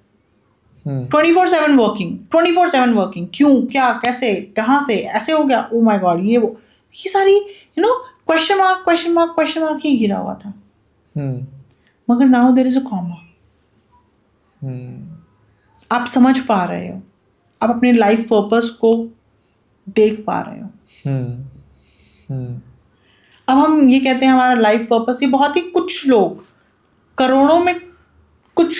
24/7 working, 24/7 working. क्यों? क्या? कैसे? कहाँ से ऐसे हो गया? ओ माय गॉड, ये वो, ये सारी question mark question mark question mark ही घिरा हुआ था। मगर now there is a comma. आप समझ पा रहे हो, आप अपने लाइफ पर्पस को देख पा रहे हो। अब हम ये कहते हैं हमारा लाइफ पर्पस, ये बहुत ही कुछ लोग, करोड़ों में कुछ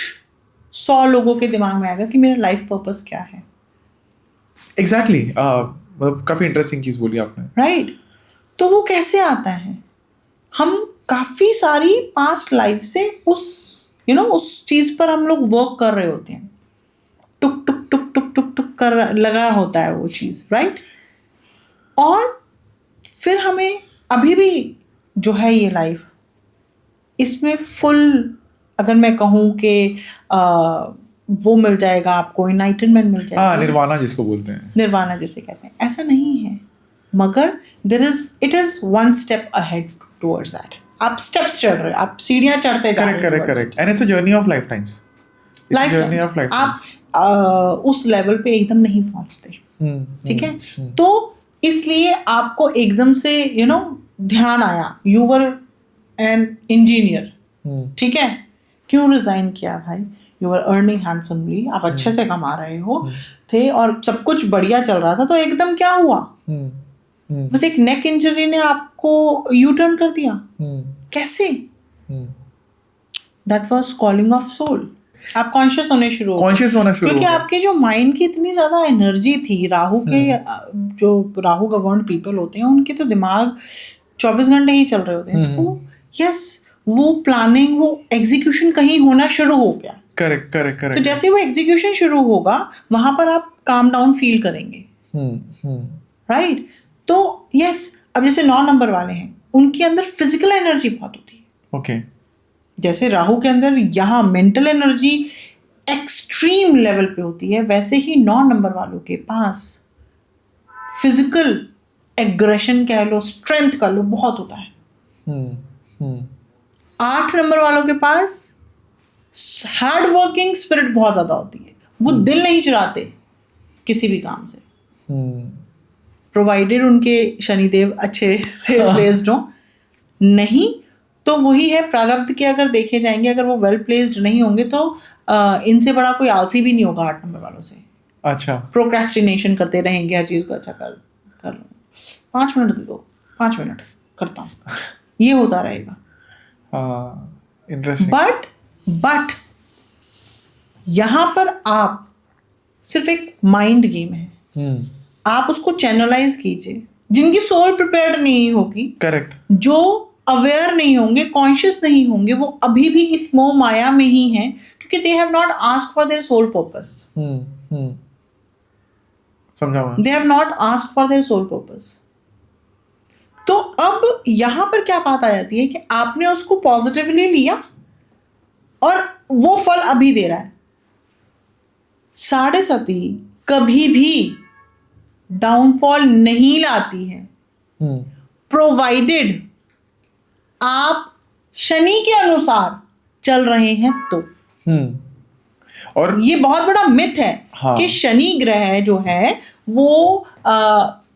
100 लोगों के दिमाग में आएगा कि मेरा लाइफ पर्पस क्या है। एग्जैक्टली मतलब काफी इंटरेस्टिंग चीज बोली आपने। राइट। तो वो कैसे आता है? हम काफी सारी पास्ट लाइफ से उस चीज पर हम लोग वर्क कर रहे होते हैं, टुक टुक टुक टुक टुक टुक कर लगा होता है वो चीज। राइट। और फिर हमें अभी भी जो है ये लाइफ, इसमें फुल, अगर मैं कहूँ कि वो मिल जाएगा आपको, एनलाइटनमेंट मिल जाएगा, निर्वाणा जिसको बोलते हैं, निर्वाणा जिसे कहते हैं, ऐसा नहीं है। मगर it is one step ahead towards that. आप स्टेप्स चढ़ रहे हो, आप सीढ़ियां चढ़ते जा रहे हो। Correct. And it's a journey of life times. आप उस लेवल पे एकदम नहीं पहुंचते। ठीक है। तो इसलिए आपको एकदम से ध्यान आया, यू वर एन इंजीनियर, ठीक है, क्यों रिजाइन किया भाई? यू वर अर्निंग हैंडसमली, आप अच्छे से कमा रहे हो थे और सब कुछ बढ़िया चल रहा था, तो एकदम क्या हुआ? बस एक नेक इंजरी ने आपको यू टर्न कर दिया। कैसे? That was calling of soul. आप कॉन्शियस होना शुरू हो, क्योंकि आपके जो माइंड की इतनी ज्यादा एनर्जी थी। जो राहु गवर्न्ड पीपल होते हैं, उनके तो दिमाग 24 घंटे ही चल रहे होते हैं। तो यस, वो प्लानिंग, वो एग्जीक्यूशन कहीं होना शुरू हो गया। करेक्ट। तो जैसे वो एग्जीक्यूशन शुरू होगा, वहां पर आप काम डाउन फील करेंगे। राइट। तो यस, अब जैसे 9 नंबर वाले हैं, उनके अंदर फिजिकल एनर्जी बहुत होती है। ओके। जैसे राहु के अंदर यहाँ मेंटल एनर्जी एक्सट्रीम लेवल पे होती है, वैसे ही 9 नंबर वालों के पास फिजिकल एग्रेशन कह लो, स्ट्रेंथ कह लो, बहुत होता है। 8 नंबर वालों के पास हार्ड वर्किंग स्पिरिट बहुत ज्यादा होती है। वो दिल नहीं चुराते किसी भी काम से, प्रोवाइडेड उनके शनिदेव अच्छे से प्लेस्ड हो। नहीं तो वही है, प्रारब्ध के अगर देखे जाएंगे, अगर वो वेल प्लेस्ड नहीं होंगे तो इनसे बड़ा कोई आलसी भी नहीं होगा 8 नंबर वालों से। अच्छा। प्रोक्रेस्टिनेशन करते रहेंगे हर चीज को। अच्छा कर लो, 5 मिनट दे दो, 5 मिनट करता हूँ, ये होता रहेगा। इंटरेस्टिंग। बट यहां पर आप सिर्फ एक माइंड गेम है, आप उसको चैनलाइज कीजिए। जिनकी सोल प्रिपेयर्ड नहीं होगी, करेक्ट, जो अवेयर नहीं होंगे, कॉन्शियस नहीं होंगे, वो अभी भी इस मोह माया में ही हैं, क्योंकि they have not asked for their soul purpose. समझा मैं। They have not asked for their soul purpose. तो अब यहां पर क्या बात आ जाती है कि आपने उसको पॉजिटिवली लिया और वो फल अभी दे रहा है। 7.5 कभी भी डाउनफॉल नहीं लाती है, प्रोवाइडेड आप शनि के अनुसार चल रहे हैं तो। और ये बहुत बड़ा मिथ है। हाँ। कि शनि ग्रह जो है वो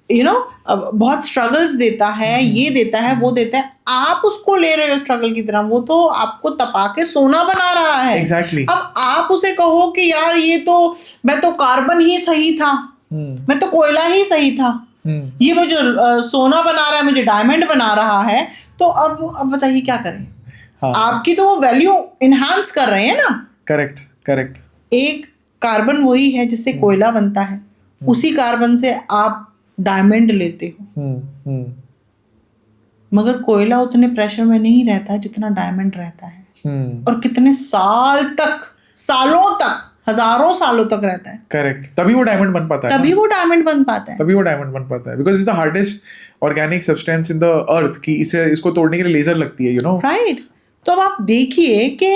बहुत स्ट्रगल्स देता है, ये देता है, वो देता है। आप उसको ले रहे हो स्ट्रगल की तरह, वो तो आपको तपा के सोना बना रहा है। Exactly. अब आप उसे कहो कि यार ये तो, मैं तो कार्बन ही सही था, मैं तो कोयला ही सही था, ये मुझे सोना बना रहा है, मुझे डायमंड बना रहा है, तो अब बताइए क्या करें। हाँ। आपकी तो वो वैल्यू इनहांस कर रहे हैं ना। करेक्ट। एक कार्बन वही है जिससे कोयला बनता है, उसी कार्बन से आप डायमंड लेते हो। मगर कोयला उतने प्रेशर में नहीं रहता है जितना डायमंड रहता है। और कितने सालों तक, हजारों सालों तक रहता है। करेक्ट। तभी वो डायमंड बन पाता है। Because it's the hardest organic substance in the earth, की इसको तोड़ने के लिए लेजर लगती है, राइट। तो अब आप देखिए कि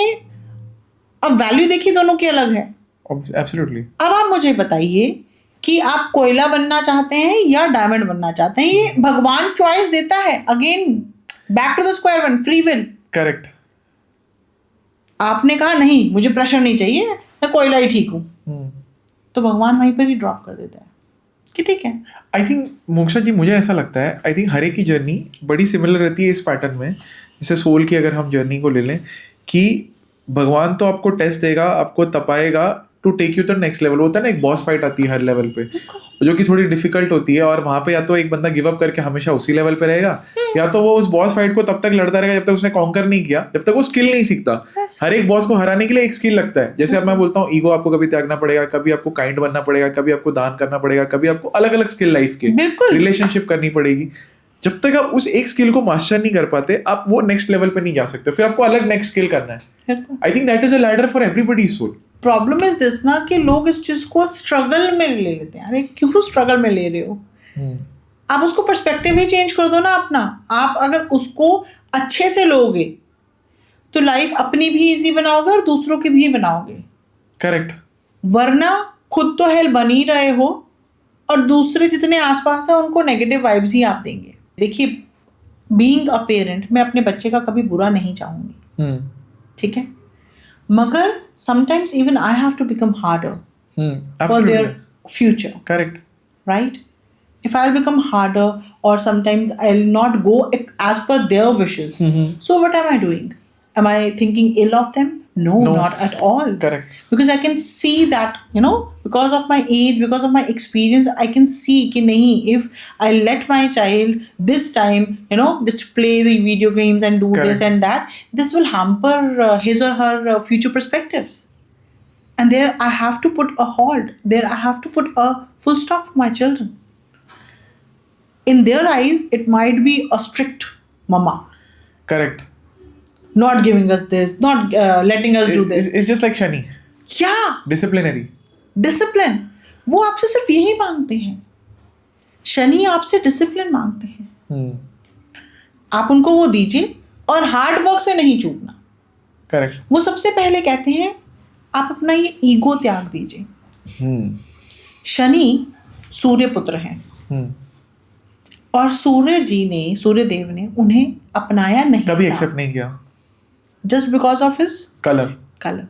अब वैल्यू देखिए दोनों की अलग है। एब्सोल्युटली। अब आप मुझे बताइए कि आप कोयला बनना चाहते हैं या डायमंड बनना चाहते हैं, ये भगवान चॉइस देता है. Again back to the square one, free will. Correct. आपने कहा नहीं मुझे प्रेशर नहीं चाहिए, मैं कोयला ही ठीक हूँ, तो भगवान वहीं पर ही ड्रॉप कर देता है कि ठीक है. आई थिंक मोक्षा जी, मुझे ऐसा लगता है, आई थिंक हर एक की जर्नी बड़ी सिमिलर रहती है इस पैटर्न में. जैसे सोल की अगर हम जर्नी को ले लें कि भगवान तो आपको टेस्ट देगा, आपको तपाएगा to take you the next level. होता है ना, एक बॉस फाइट आती है हर लेवल पे जो कि थोड़ी डिफिकल्ट होती है, और वहां पे या तो एक बंदा गिव अप करके हमेशा उसी लेवल पे रहेगा, या तो वो उस बॉस फाइट को तब तक लड़ता रहेगा जब तक उसने कॉन्कर नहीं किया, जब तक वो स्किल नहीं सीखता. हर एक बॉस को हराने के लिए एक स्किल लगता है. जैसे अब मैं बोलता हूँ, ईगो आपको कभी त्यागना पड़ेगा, कभी आपको काइंड बनना पड़ेगा, कभी आपको दान करना पड़ेगा, कभी आपको अलग अलग स्किल लाइफ के, रिलेशनशिप करनी पड़ेगी. जब तक आप उस एक स्किल को मास्टर नहीं कर पाते, आप वो नेक्स्ट लेवल पे नहीं जा सकते. फिर आपको अलग नेक्स्ट स्किल करना है. I think that is a ladder for everybody soul. Problem is this ना कि लोग इस चीज को स्ट्रगल में ले लेते हैं. अरे क्यों स्ट्रगल में ले रहे हो? आप उसको पर्सपेक्टिव ही चेंज कर दो ना अपना. आप अगर उसको अच्छे से लोगे तो लाइफ अपनी भी इजी बनाओगे और दूसरों की भी बनाओगे. करेक्ट. वरना खुद तो हेल बन ही रहे हो और दूसरे जितने आसपास है उनको नेगेटिव वाइब्स ही आप देंगे. देखिए, बीइंग अ पेरेंट, मैं अपने बच्चे का कभी बुरा नहीं चाहूंगी, ठीक है, मगर sometimes even I have to become harder for their future. Correct. Right? If I'll become harder or sometimes I'll not go as per their wishes, so what am I doing? Am I thinking ill of them? No, not at all. Correct. Because I can see that, because of my age, because of my experience, I can see कि नहीं, if I let my child this time, just play the video games and do this and that, this will hamper his or her future perspectives. And there I have to put a halt. There I have to put a full stop for my children. In their eyes, it might be a strict mama. Correct. Not giving us this, not letting us do this. It's just like Shani. Yeah. Disciplinary. Discipline. वो आपसे सिर्फ यही मांगते हैं. शनि आपसे discipline मांगते हैं. आप उनको वो दीजिए और हार्ड वर्क से नहीं चूकना. करेक्ट. वो सबसे पहले कहते हैं आप अपना ये ईगो त्याग दीजिए. शनि सूर्य पुत्र हैं और सूर्य देव ने उन्हें अपनाया नहीं, कभी एक्सेप्ट नहीं किया, just because of his colour.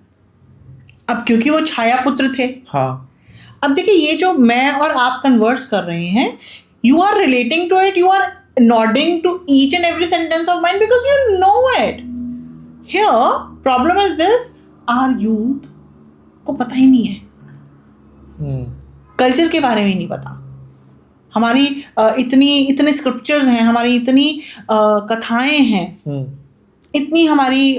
अब क्योंकि वो छाया पुत्र थे. हाँ. अब देखिए, ये जो मैं और आप कन्वर्स कर रहे हैं, you are relating to it, you are nodding to each and every sentence of mind because you know it. Here problem is this, our youth को पता ही नहीं है, कल्चर के बारे में नहीं पता. हमारी इतने स्क्रिप्चर्स हैं, हमारी इतनी कथाएं हैं, इतनी हमारी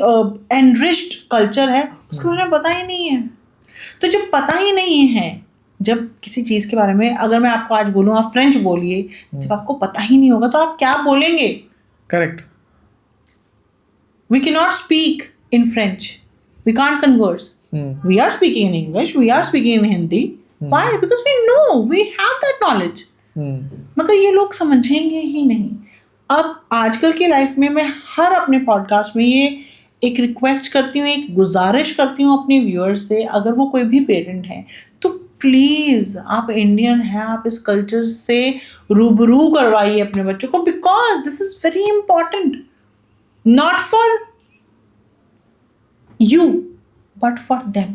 एनरिच्ड कल्चर है, उसके बारे में पता ही नहीं है. तो जब पता ही नहीं है, जब किसी चीज़ के बारे में, अगर मैं आपको आज बोलूँ आप फ्रेंच बोलिए, जब आपको पता ही नहीं होगा तो आप क्या बोलेंगे? Correct. We can not speak in French, we can't converse. We are speaking in English, we are speaking in Hindi. Why? Because we know, we have that knowledge. मगर ये लोग समझेंगे ही नहीं. अब आजकल की लाइफ में मैं हर अपने पॉडकास्ट में ये एक रिक्वेस्ट करती हूँ, एक गुजारिश करती हूँ अपने व्यूअर्स से, अगर वो कोई भी पेरेंट हैं तो प्लीज़, आप इंडियन हैं, आप इस कल्चर से रूबरू करवाइए अपने बच्चों को, because this is very important, not for you but for them.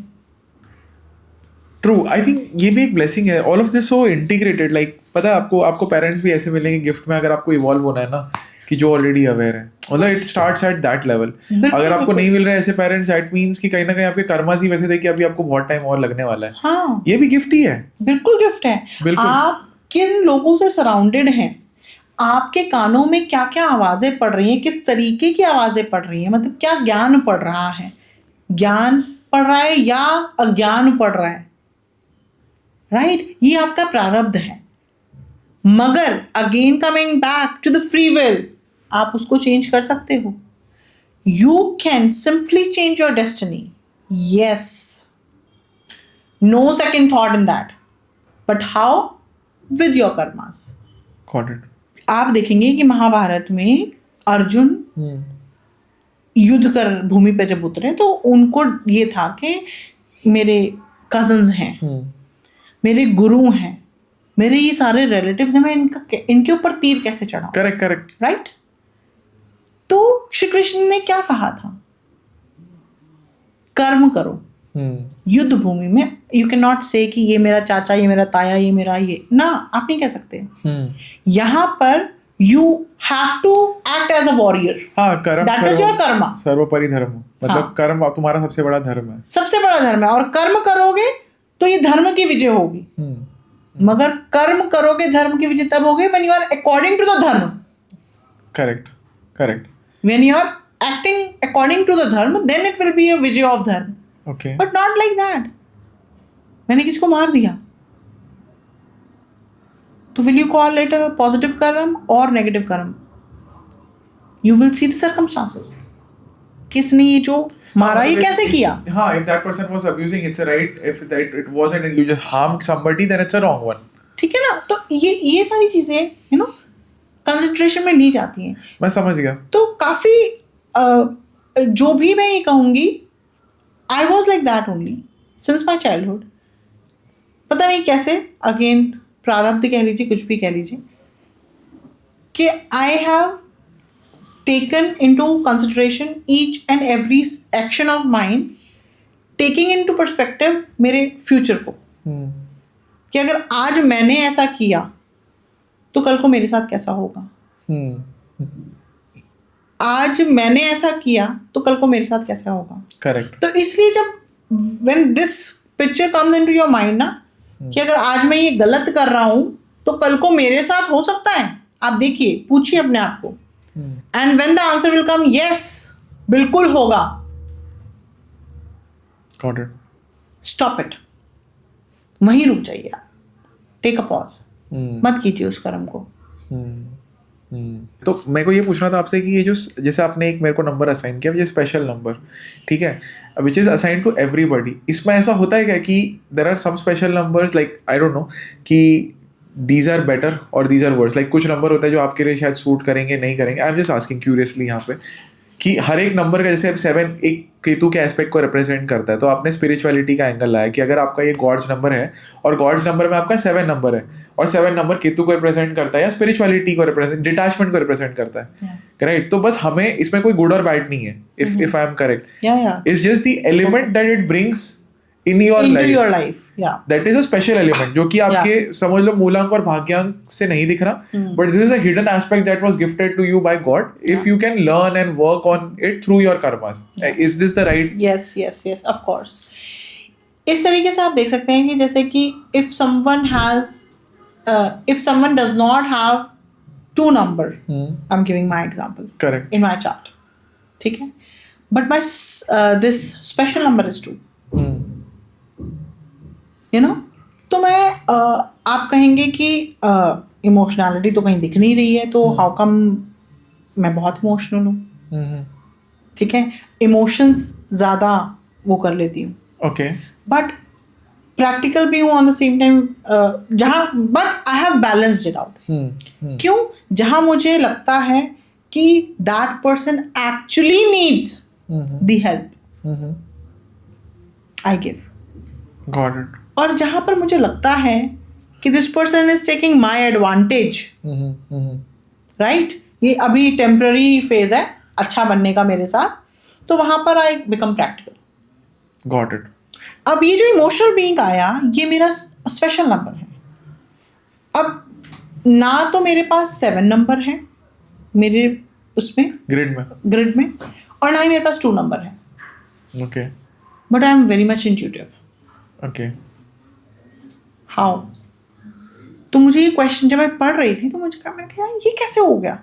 True. I think ये भी एक ब्लेसिंग है. All of this so integrated. Like पता है आपको पेरेंट्स भी ऐसे मिलेंगे गिफ्ट में, अगर आपको इवॉल्व होना है ना, कि जो ऑलरेडी अवेयर है. मतलब it starts at that level. अगर आपको नहीं मिल रहा है ऐसे पेरेंट्स, दैट मींस कि कहीं ना कहीं आपके कर्मास ही वैसे थे कि अभी आपको बहुत टाइम और लगने वाला है. हाँ, ये भी गिफ्ट ही है. बिल्कुल गिफ्ट है. आप किन लोगों से सराउंडेड हैं, आपके कानों में क्या क्या आवाजें पड़ रही हैं, किस तरीके की आवाजें पड़ रही हैं, मतलब क्या ज्ञान पड़ रहा है, ज्ञान पड़ रहा है या अज्ञान पड़ रहा है. राइट? ये आपका प्रारब्ध है. मगर again coming back to the free will, आप उसको चेंज कर सकते हो. You can simply change your destiny. Yes, no second thought in that. But how? With your karmas. आप देखेंगे कि महाभारत में अर्जुन युद्ध कर भूमि पे जब उतरे तो उनको ये था कि मेरे कजन्स हैं, मेरे गुरु हैं, मेरे ये सारे रिलेटिव्स हैं, मैं इनके ऊपर तीर कैसे चढ़ाऊं? Correct correct right. तो श्री कृष्ण ने क्या कहा था? कर्म करो। युद्ध भूमि में यू कैन नॉट से कि ये मेरा चाचा, ये मेरा ताया, ये मेरा ये ना, आप नहीं कह सकते। यहाँ पर you have to act as a warrior. हाँ, karma that is your Karma. सर्वोपरि धर्म, मतलब हाँ, कर्म तुम्हारा सबसे बड़ा धर्म है। सबसे बड़ा धर्म है। और कर्म करोगे तो ये धर्म की विजय होगी। मगर कर्म करोगे धर्म की विजय तब होगी when you are according to the dharma. Correct correct. When you are acting according to the dharma, then it will be a vijay of dharma. Okay. But not like that. मैंने किसको मार दिया तो will you call it a positive कर्म or negative कर्म? You will see the circumstances. किसने ये जो मारा, ये कैसे किया? हाँ, if that person was abusing, it's a right. If that it wasn't and you just harmed somebody, then it's a wrong one. ठीक है ना? तो ये सारी चीजें you know कंसिडरेशन में ली जाती हैं। मैं समझ गया। तो काफी जो भी मैं ये कहूँगी, I was like that only since my childhood. पता नहीं कैसे, अगेन प्रारब्ध कह लीजिए, कुछ भी कह लीजिए, कि I have taken into consideration each and every action of mine, taking into perspective मेरे फ्यूचर को, कि अगर आज मैंने ऐसा किया तो कल को मेरे साथ कैसा होगा। आज मैंने ऐसा किया तो कल को मेरे साथ कैसा होगा। करेक्ट। तो इसलिए जब when this picture comes into your mind ना, कि अगर आज मैं ये गलत कर रहा हूं तो कल को मेरे साथ हो सकता है। आप देखिए, पूछिए अपने आप को, and when the answer will come yes, बिल्कुल होगा, गॉट इट, स्टॉप इट, वहीं रुक जाइए आप, टेक अ पॉज, मत कीजिए उस कर्म को। तो मेरे को ये पूछना था आपसे कि ये जो जैसे आपने एक मेरे को नंबर असाइन किया, ये स्पेशल नंबर, ठीक है, which is assign to everybody, इसमें ऐसा होता है क्या कि there are some special numbers, like I don't know कि दीज आर बेटर और दीज आर वर्स, लाइक कुछ नंबर होता है जो आपके लिए शायद सूट करेंगे, नहीं करेंगे। I am just asking curiously यहाँ पे कि हर एक नंबर का, जैसे अब 7 एक केतु के एस्पेक्ट को रिप्रेजेंट करता है, तो आपने स्पिरिचुअलिटी का एंगल लाया कि अगर आपका ये गॉड्स नंबर है और गॉड्स नंबर में आपका 7 नंबर है और 7 नंबर केतु को रिप्रेजेंट करता है या स्पिरिचुअलिटी को रिप्रेजेंट, डिटैचमेंट को रिप्रेजेंट करता है, करेक्ट। तो बस हमें इसमें कोई गुड और बैड नहीं है, if I M correct, it's just the element that it brings in your life, yeah, that is a special element जो कि आपके समझ लो मूलांक और भाग्यांक से नहीं दिख रहा, but this is a hidden aspect that was gifted to you by God, if you can learn and work on it through your karmas. Is this the right? Yes, of course. इस तरीके से आप देख सकते हैं कि जैसे कि if someone does not have 2 number, I'm giving my example, correct, in my chart, ठीक है, but my this special number is 2, you know, तो मैं आप कहेंगे कि इमोशनैलिटी तो कहीं दिख नहीं रही है, तो हाउ कम मैं बहुत इमोशनल हूँ, ठीक है, इमोशंस ज़्यादा वो कर लेती हूँ, ओके, बट प्रैक्टिकल भी हूँ ऑन द सेम टाइम, जहाँ but I have balanced it out. क्यों? जहाँ मुझे लगता है कि that person actually needs the help, I give, got it. और जहाँ पर मुझे लगता है कि this person is taking my advantage, right, ये अभी टेम्पररी फेज है अच्छा बनने का मेरे साथ, तो वहाँ पर I become practical, got it. अब ये जो इमोशनल बीइंग आया, ये मेरा स्पेशल नंबर है। अब ना तो मेरे पास 7 नंबर है मेरे उसमें ग्रिड में, और ना ही मेरे पास 2 नंबर है, okay, but I am very much intuitive, okay, how? तो मुझे ये क्वेश्चन जब मैं पढ़ रही थी तो मुझे कहा, मैंने कहा ये कैसे हो गया?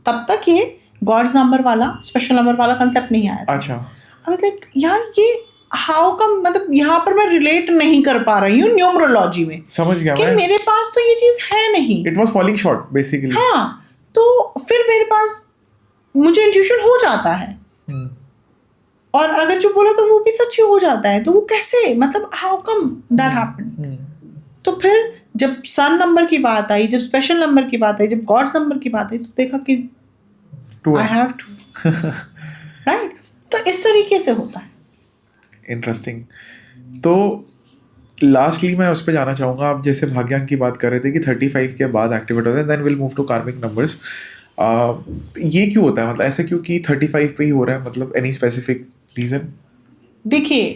तब तक ये गॉड्स नंबर वाला, स्पेशल नंबर वाला कंसेप्ट नहीं आया था। अच्छा, आई वाज लाइक यार ये हाउ कम, मतलब यहाँ पर मैं रिलेट नहीं कर पा रही हूँ न्यूमरोलॉजी में, समझ गया कि मेरे पास तो ये चीज़ है नहीं, it was falling short basically. हाँ, तो फिर मेरे पास मुझे इंट्यूशन हो जाता है, और अगर जो बोला तो वो भी सच्ची हो जाता है, तो वो कैसे, मतलब हाउ कम दैट हैपेंड? तो फिर जब सन नंबर की बात आई, जब स्पेशल नंबर की बात आई, जब गॉड्स नंबर की बात आई, तो देखा कि आई हैव टू, राइट। तो इस तरीके से होता है। इंटरेस्टिंग। तो लास्टली मैं उस पर जाना चाहूँगा, आप जैसे भाग्यांक की बात कर रहे थे कि 35 के बाद एक्टिवेट होता है, देन विल मूव टू कार्मिक नंबर्स। ये क्यों होता है, मतलब ऐसे क्यों कि 35 पे ही हो रहा है, मतलब एनी स्पेसिफिक रीजन? देखिए,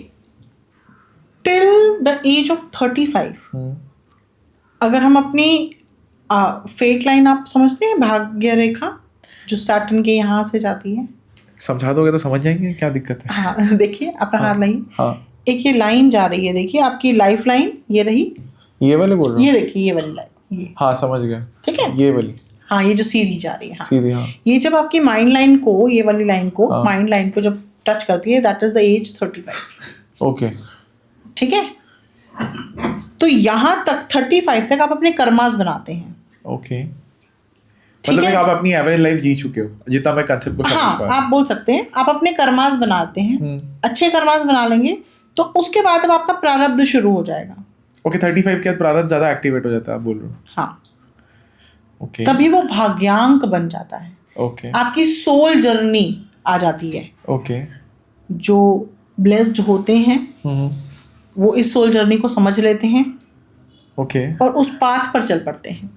टिल द एज ऑफ 35 अगर हम अपनी फेट लाइन, आप समझते हैं भाग्य रेखा जो सैटर्न के यहाँ से जाती है, समझा दोगे तो समझ जाएंगे, क्या दिक्कत है? हाँ देखिए अपना हाथ लाइए। हाँ, एक ये लाइन जा रही है, देखिए आपकी लाइफ लाइन ये रही, ये वाले बोल रहे हो? ये देखिए ये वाली लाइन, ये हाँ समझ गया, ठीक है, ये वाली, हाँ ये जो सीधी जा रही है, हाँ सीधी, हाँ। ये जब आपकी माइंड लाइन को, ये वाली लाइन को, हाँ। माइंड लाइन को जब टच करती है, that is the age 35। Okay, ठीक है, तो यहाँ तक 35 तक आप अपने कर्मास बनाते हैं। ओके, ठीक मतलब है, आप अपनी एवरेज लाइफ जी चुके हो, जितना मैं कंसेप्ट को समझ हाँ पा रहा हूँ। आप बोल सकते हैं, आप अपने कर्मास बनाते हैं, अच्छे कर्मास बना लेंगे तो उसके बाद अब आपका प्रारब्ध शुरू हो जाएगा। ओके, 35 के बाद प्रारब्ध ज्यादा एक्टिवेट हो जाता है, आप बोल रहे हो? हाँ, ओके, तभी वो भाग्यांक बन जाता है। ओके, आपकी सोल जर्नी आ जाती है। ओके, जो ब्लेस्ड होते हैं वो इस सोल जर्नी को समझ लेते हैं ओके, और उस पाथ पर चल पड़ते हैं।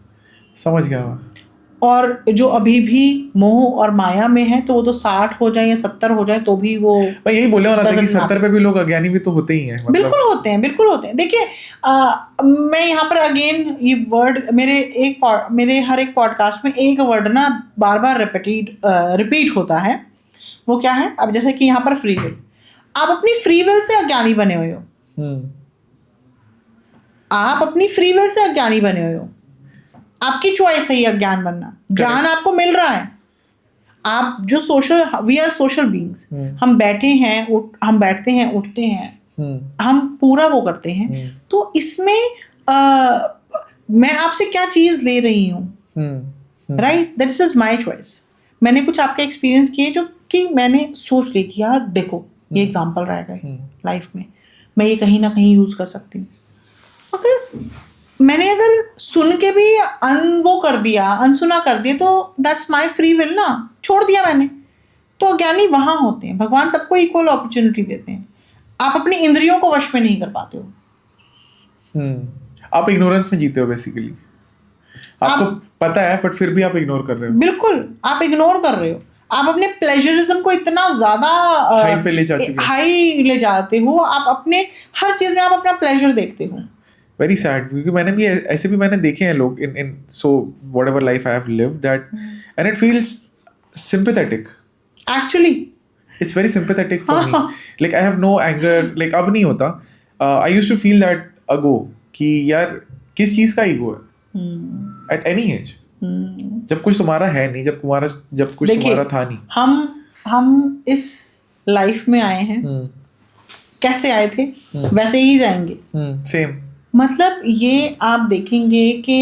समझ गया मैं। और जो अभी भी मोह और माया में है, तो वो तो 60 हो जाए या 70 हो जाए तो भी वो, मैं यही बोलने वाला था कि doesn't 70 पे भी लोग अज्ञानी भी तो होते ही हैं, मतलब। बिल्कुल होते हैं, बिल्कुल होते हैं। देखिए मैं यहाँ पर अगेन ये वर्ड, मेरे हर एक पॉडकास्ट में एक वर्ड ना बार बार रिपीट होता है। वो क्या है? अब जैसे कि यहाँ पर फ्री विल, आप अपनी फ्री विल से अज्ञानी बने हुए हो। आप अपनी फ्री विल से अज्ञानी बने हुए हो, आपकी चॉइस है ये अज्ञान बनना। ज्ञान आपको मिल रहा है। आप जो वी आर सोशल बीइंग्स, हम बैठे हैं, हम बैठते हैं, उठते हैं, हम पूरा वो करते हैं। तो इसमें मैं आपसे क्या चीज ले रही हूँ, right? That is my choice. मैंने कुछ आपके एक्सपीरियंस किए जो कि मैंने सोच ली कि यार देखो ये एग्जाम्पल रहेगा लाइफ में, मैं ये कहीं ना कहीं यूज कर सकती हूँ। अगर सुन के भी वो कर दिया, अनसुना कर दिया, तो दैट्स माई फ्री विल ना, छोड़ दिया मैंने। तो अज्ञानी वहां होते हैं। भगवान सबको इक्वल अपॉर्चुनिटी देते हैं। आप अपनी इंद्रियों को वश में नहीं कर पाते हो। आप इग्नोरेंस में जीते हो बेसिकली। आपको पता है बट फिर भी आप इग्नोर कर रहे हो। बिल्कुल, आप इग्नोर कर रहे हो। आप अपने प्लेजरिज्म को इतना ज्यादा हाई ले जाते हो। आप अपने हर चीज में आप अपना प्लेजर देखते हो। वेरी सैड, क्योंकि मैंने भी ऐसे भी मैंने देखे हैं लोग इन so whatever life I have lived that and it feels sympathetic. Actually it's very sympathetic for me. Like I have no anger, like अब नहीं होता। I used to feel that ago कि यार किस चीज का ईगो है एट एनी एज, जब कुछ तुम्हारा है नहीं, जब कुछ तुम्हारा था नहीं। हम इस लाइफ में आए हैं, कैसे आए थे वैसे ही जाएंगे। सेम। मतलब ये आप देखेंगे कि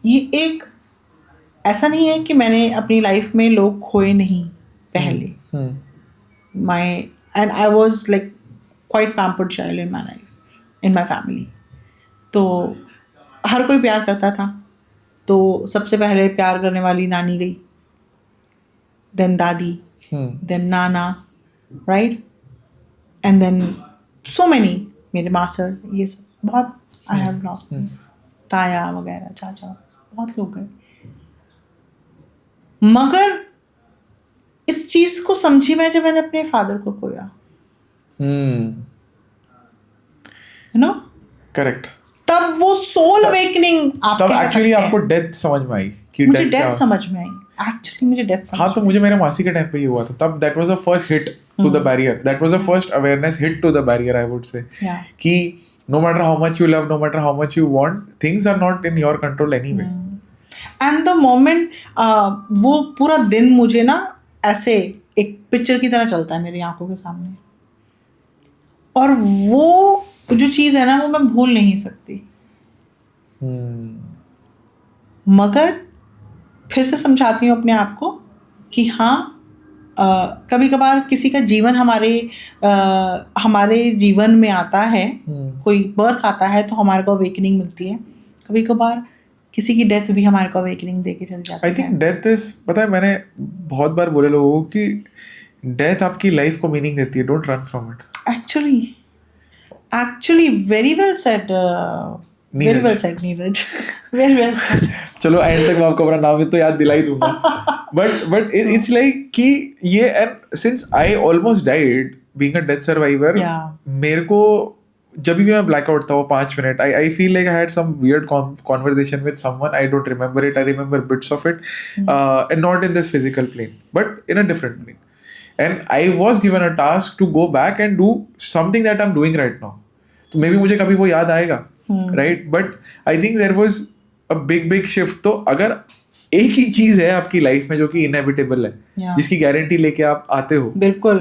ये एक ऐसा नहीं है कि मैंने अपनी लाइफ में लोग खोए नहीं पहले। And I was like quite pampered child in my life, in my family. तो हर कोई प्यार करता था। तो सबसे पहले प्यार करने वाली नानी गई, then dadi, then nana, right? And then so many, मेरे मास्टर, ये सब बहुत, आई हैव लॉस्ट ताया वगैरह, चाचा, बहुत लोग गए। मगर इस चीज को समझी मैं जब मैंने अपने फादर को खोया। You know, correct. तब वो सोल अवेकनिंग आप तब एक्चुअली आपको डेथ समझ में आई कि मुझे डेथ समझ में आई। एक्चुअली मुझे डेथ समझ। हाँ, तो मुझे मेरे मासी के टाइम पे ही हुआ था। तब that was the first hit to the barrier, that was the first awareness hit to the barrier, I would say, कि no matter how much you love, no matter how much you want, things are not in your control anyway. And the moment वो पूरा दिन मुझे ना ऐसे एक picture की तरह चलता है मेरी आंखों के सामने, और वो जो चीज़ है ना वो मैं भूल नहीं सकती। मगर फिर से समझाती हूँ अपने आप को कि हाँ, कभी कभार किसी का जीवन हमारे जीवन में आता है, कोई बर्थ आता है तो हमारे को अवेकनिंग मिलती है। कभी कभार किसी की डेथ भी हमारे को अवेकनिंग दे के चल जाती है। आई थिंक डेथ इज, पता है मैंने बहुत बार बोले लोगों को कि डेथ आपकी लाइफ को मीनिंग देती है, don't run from it. Actually, very well said. Very well said, Neeraj. Very well said. चलो एंड तक मैं आपको अपना नाम तो याद दिला ही दूंगा. But it's like कि ये, and since I almost died being a death survivor, मेरे को जब भी मैं blackout था वो 5 minute, I feel like I had some weird conversation with someone. I don't remember it. I remember bits of it, and not in this physical plane, but in a different plane. And I was given a task to go back and do something that I'm doing right now. तो maybe मुझे कभी वो याद आएगा, right? But I think there was a big shift. तो अगर एक ही चीज है आपकी लाइफ में जो कि इनएविटेबल है, जिसकी गारंटी लेके आप आते हो, बिल्कुल,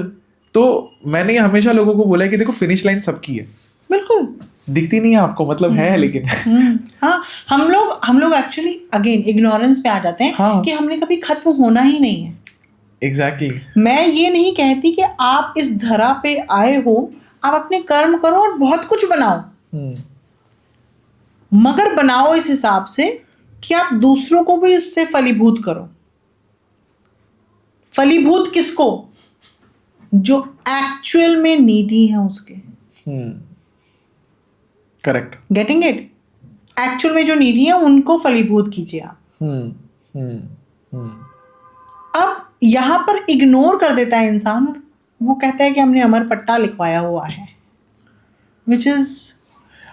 तो मैंने हमेशा लोगों को बोला है कि देखो फिनिश लाइन सबकी है, बिल्कुल दिखती नहीं है आपको, मतलब है लेकिन हाँ, हम लोग एक्चुअली अगेन इग्नोरेंस पे आ जाते हैं कि हमने कभी खत्म होना ही नहीं है. Exactly. मैं ये नहीं कहती कि आप इस धरा पे आए हो, आप अपने कर्म करो और बहुत कुछ बनाओ, मगर बनाओ इस हिसाब से कि आप दूसरों को भी उससे फलीभूत करो. फलीभूत किसको? जो एक्चुअल में नीडी है उसके. करेक्ट. Getting it? एक्चुअल में जो नीडी है उनको फलीभूत कीजिए आप. अब यहाँ पर इग्नोर कर देता है इंसान, वो कहता है कि हमने अमर पट्टा लिखवाया हुआ है, विच इज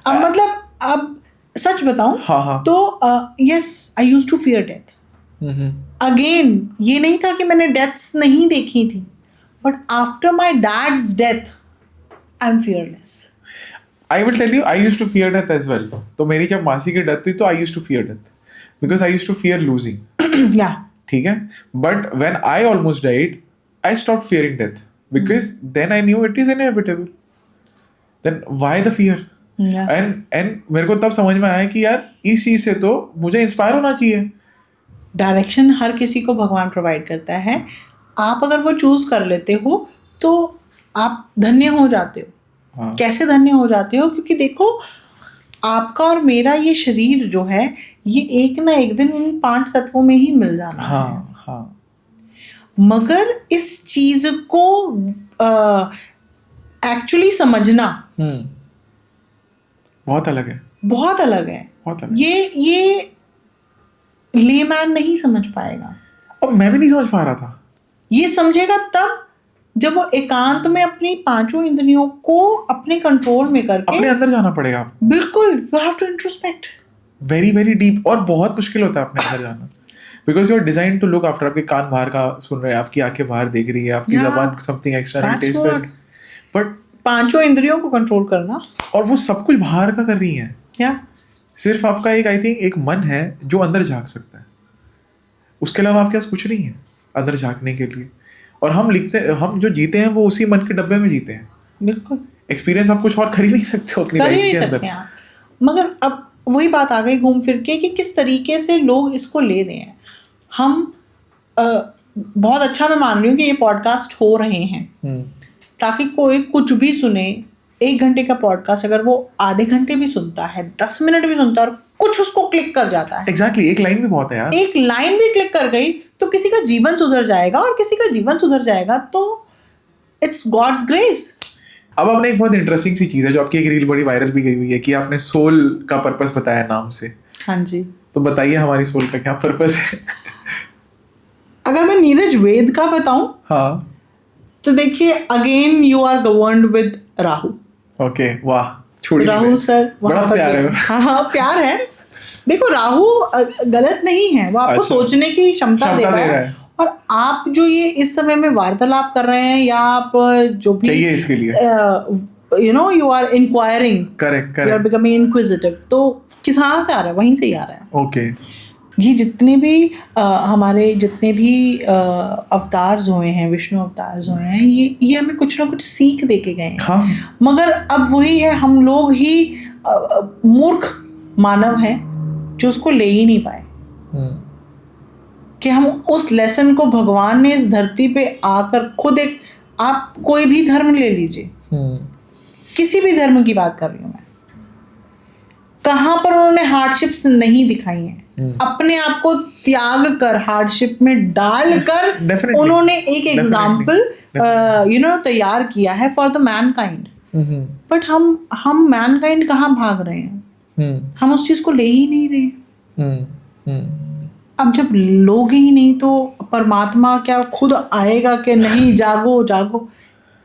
अब मतलब अब सच बताऊं तो yes, I used to fear death. Again ये नहीं था कि मैंने डेथ्स नहीं देखी थी, but after my dad's death I am fearless. I will tell you, I used to fear death as well. तो मेरी जब मासी की डेथ हुई तो I used to fear death because I used to fear losing. या ठीक है, but when I almost died I stopped fearing death because then I knew it is inevitable. Then why the fear? And मेरे को तब समझ में आया कि यार इस चीज से तो मुझे इंस्पायर होना चाहिए. डायरेक्शन हर किसी को भगवान प्रोवाइड करता है. आप अगर वो चूज कर लेते हो तो आप धन्य हो जाते हो. कैसे धन्य हो जाते हो? क्योंकि देखो आपका और मेरा ये शरीर जो है ये एक ना एक दिन इन 5 तत्वों में ही मिल जाना है. मगर इस चीज को एक्चुअली समझना बहुत अलग है. बहुत अलग है. ये लेमैन नहीं समझ पाएगा. और मैं भी नहीं समझ पा रहा था. ये समझेगा तब जब वो एकांत में अपनी 5 इंद्रियों को अपने कंट्रोल में करके अपने अंदर जाना पड़ेगा. बिल्कुल, you have to introspect very very deep. और बहुत मुश्किल होता है अपने अंदर जाना because you are design to look after. आपके कान बाहर का सुन रहे हैं, आपकी आंखें बाहर देख रही है, आपकी ज़बान समथिंग एक्स्ट्रा टेस्ट कर, बट 5 इंद्रियों को कंट्रोल करना और वो सब कुछ बाहर का कर रही है. क्या सिर्फ आपका एक आई थिंक एक मन है जो अंदर झांक सकता है. उसके अलावा आपके पास कुछ नहीं है अंदर झांकने के लिए. और हम जो जीते हैं वो उसी मन के डब्बे में जीते हैं. बिल्कुल. एक्सपीरियंस आप कुछ और कर ही नहीं सकते हो अपनी लाइफ के अंदर. मगर अब वही बात आ गई घूम फिर के कि किस तरीके से लोग इसको ले रहे हैं. हम बहुत अच्छा मैं मान रही हूँ कि ये पॉडकास्ट हो रहे हैं ताकि कोई कुछ भी सुने. 1 घंटे का पॉडकास्ट अगर वो आधे घंटे भी सुनता है, 10 मिनट भी सुनता है और कुछ उसको क्लिक कर जाता है. एग्जैक्टली. एक लाइन भी बहुत है यार. एक लाइन भी क्लिक कर गई तो किसी का जीवन सुधर जाएगा, और किसी का जीवन सुधर जाएगा तो इट्स गॉड्स ग्रेस. अब आपने एक बहुत इंटरेस्टिंग सी चीज़ है जो आपकी एक रील बड़ी वायरल भी गई हुई है कि आपने सोल का पर्पस बताया नाम से. हाँ जी. तो बताइए हमारी सोल का क्या पर्पस है? अगर मैं नीरज वेद का बताऊं, हाँ, तो देखिए again you are governed with Rahu. Okay, वाह. राहु सर बड़ा प्यार है. हाँ प्यार है. देखो राहु गलत नहीं है, वो आपको सोचने की क्षमता दे रहा है. और आप जो ये इस समय में वार्तालाप कर रहे हैं या आप जो भी चाहिए इसके लिए you are inquiring, correct. You are becoming inquisitive. तो कहाँ से आ रहा है? वहीं से ही आ रहा है. ओके. ये जितने भी हमारे जितने भी अवतार्स हुए हैं, विष्णु अवतार्स हुए हैं, ये हमें कुछ ना कुछ सीख दे के गए हैं. हाँ. मगर अब वही है, हम लोग ही मूर्ख मानव हैं जो उसको ले ही नहीं पाए कि हम उस लेसन को भगवान ने इस धरती पे आकर खुद एक, आप कोई भी धर्म ले लीजिए, किसी भी धर्म की बात कर रही हूँ मैं, कहाँ पर उन्होंने हार्डशिप्स नहीं दिखाई हैं. अपने आप को त्याग कर, हार्डशिप में डालकर उन्होंने एक एग्जाम्पल तैयार किया है फॉर द मैनकाइंड. बट हम मैनकाइंड कहाँ भाग रहे हैं, हम उस चीज को ले ही नहीं रहे। अब जब लोगे ही नहीं तो परमात्मा क्या खुद आएगा कि नहीं जागो जागो?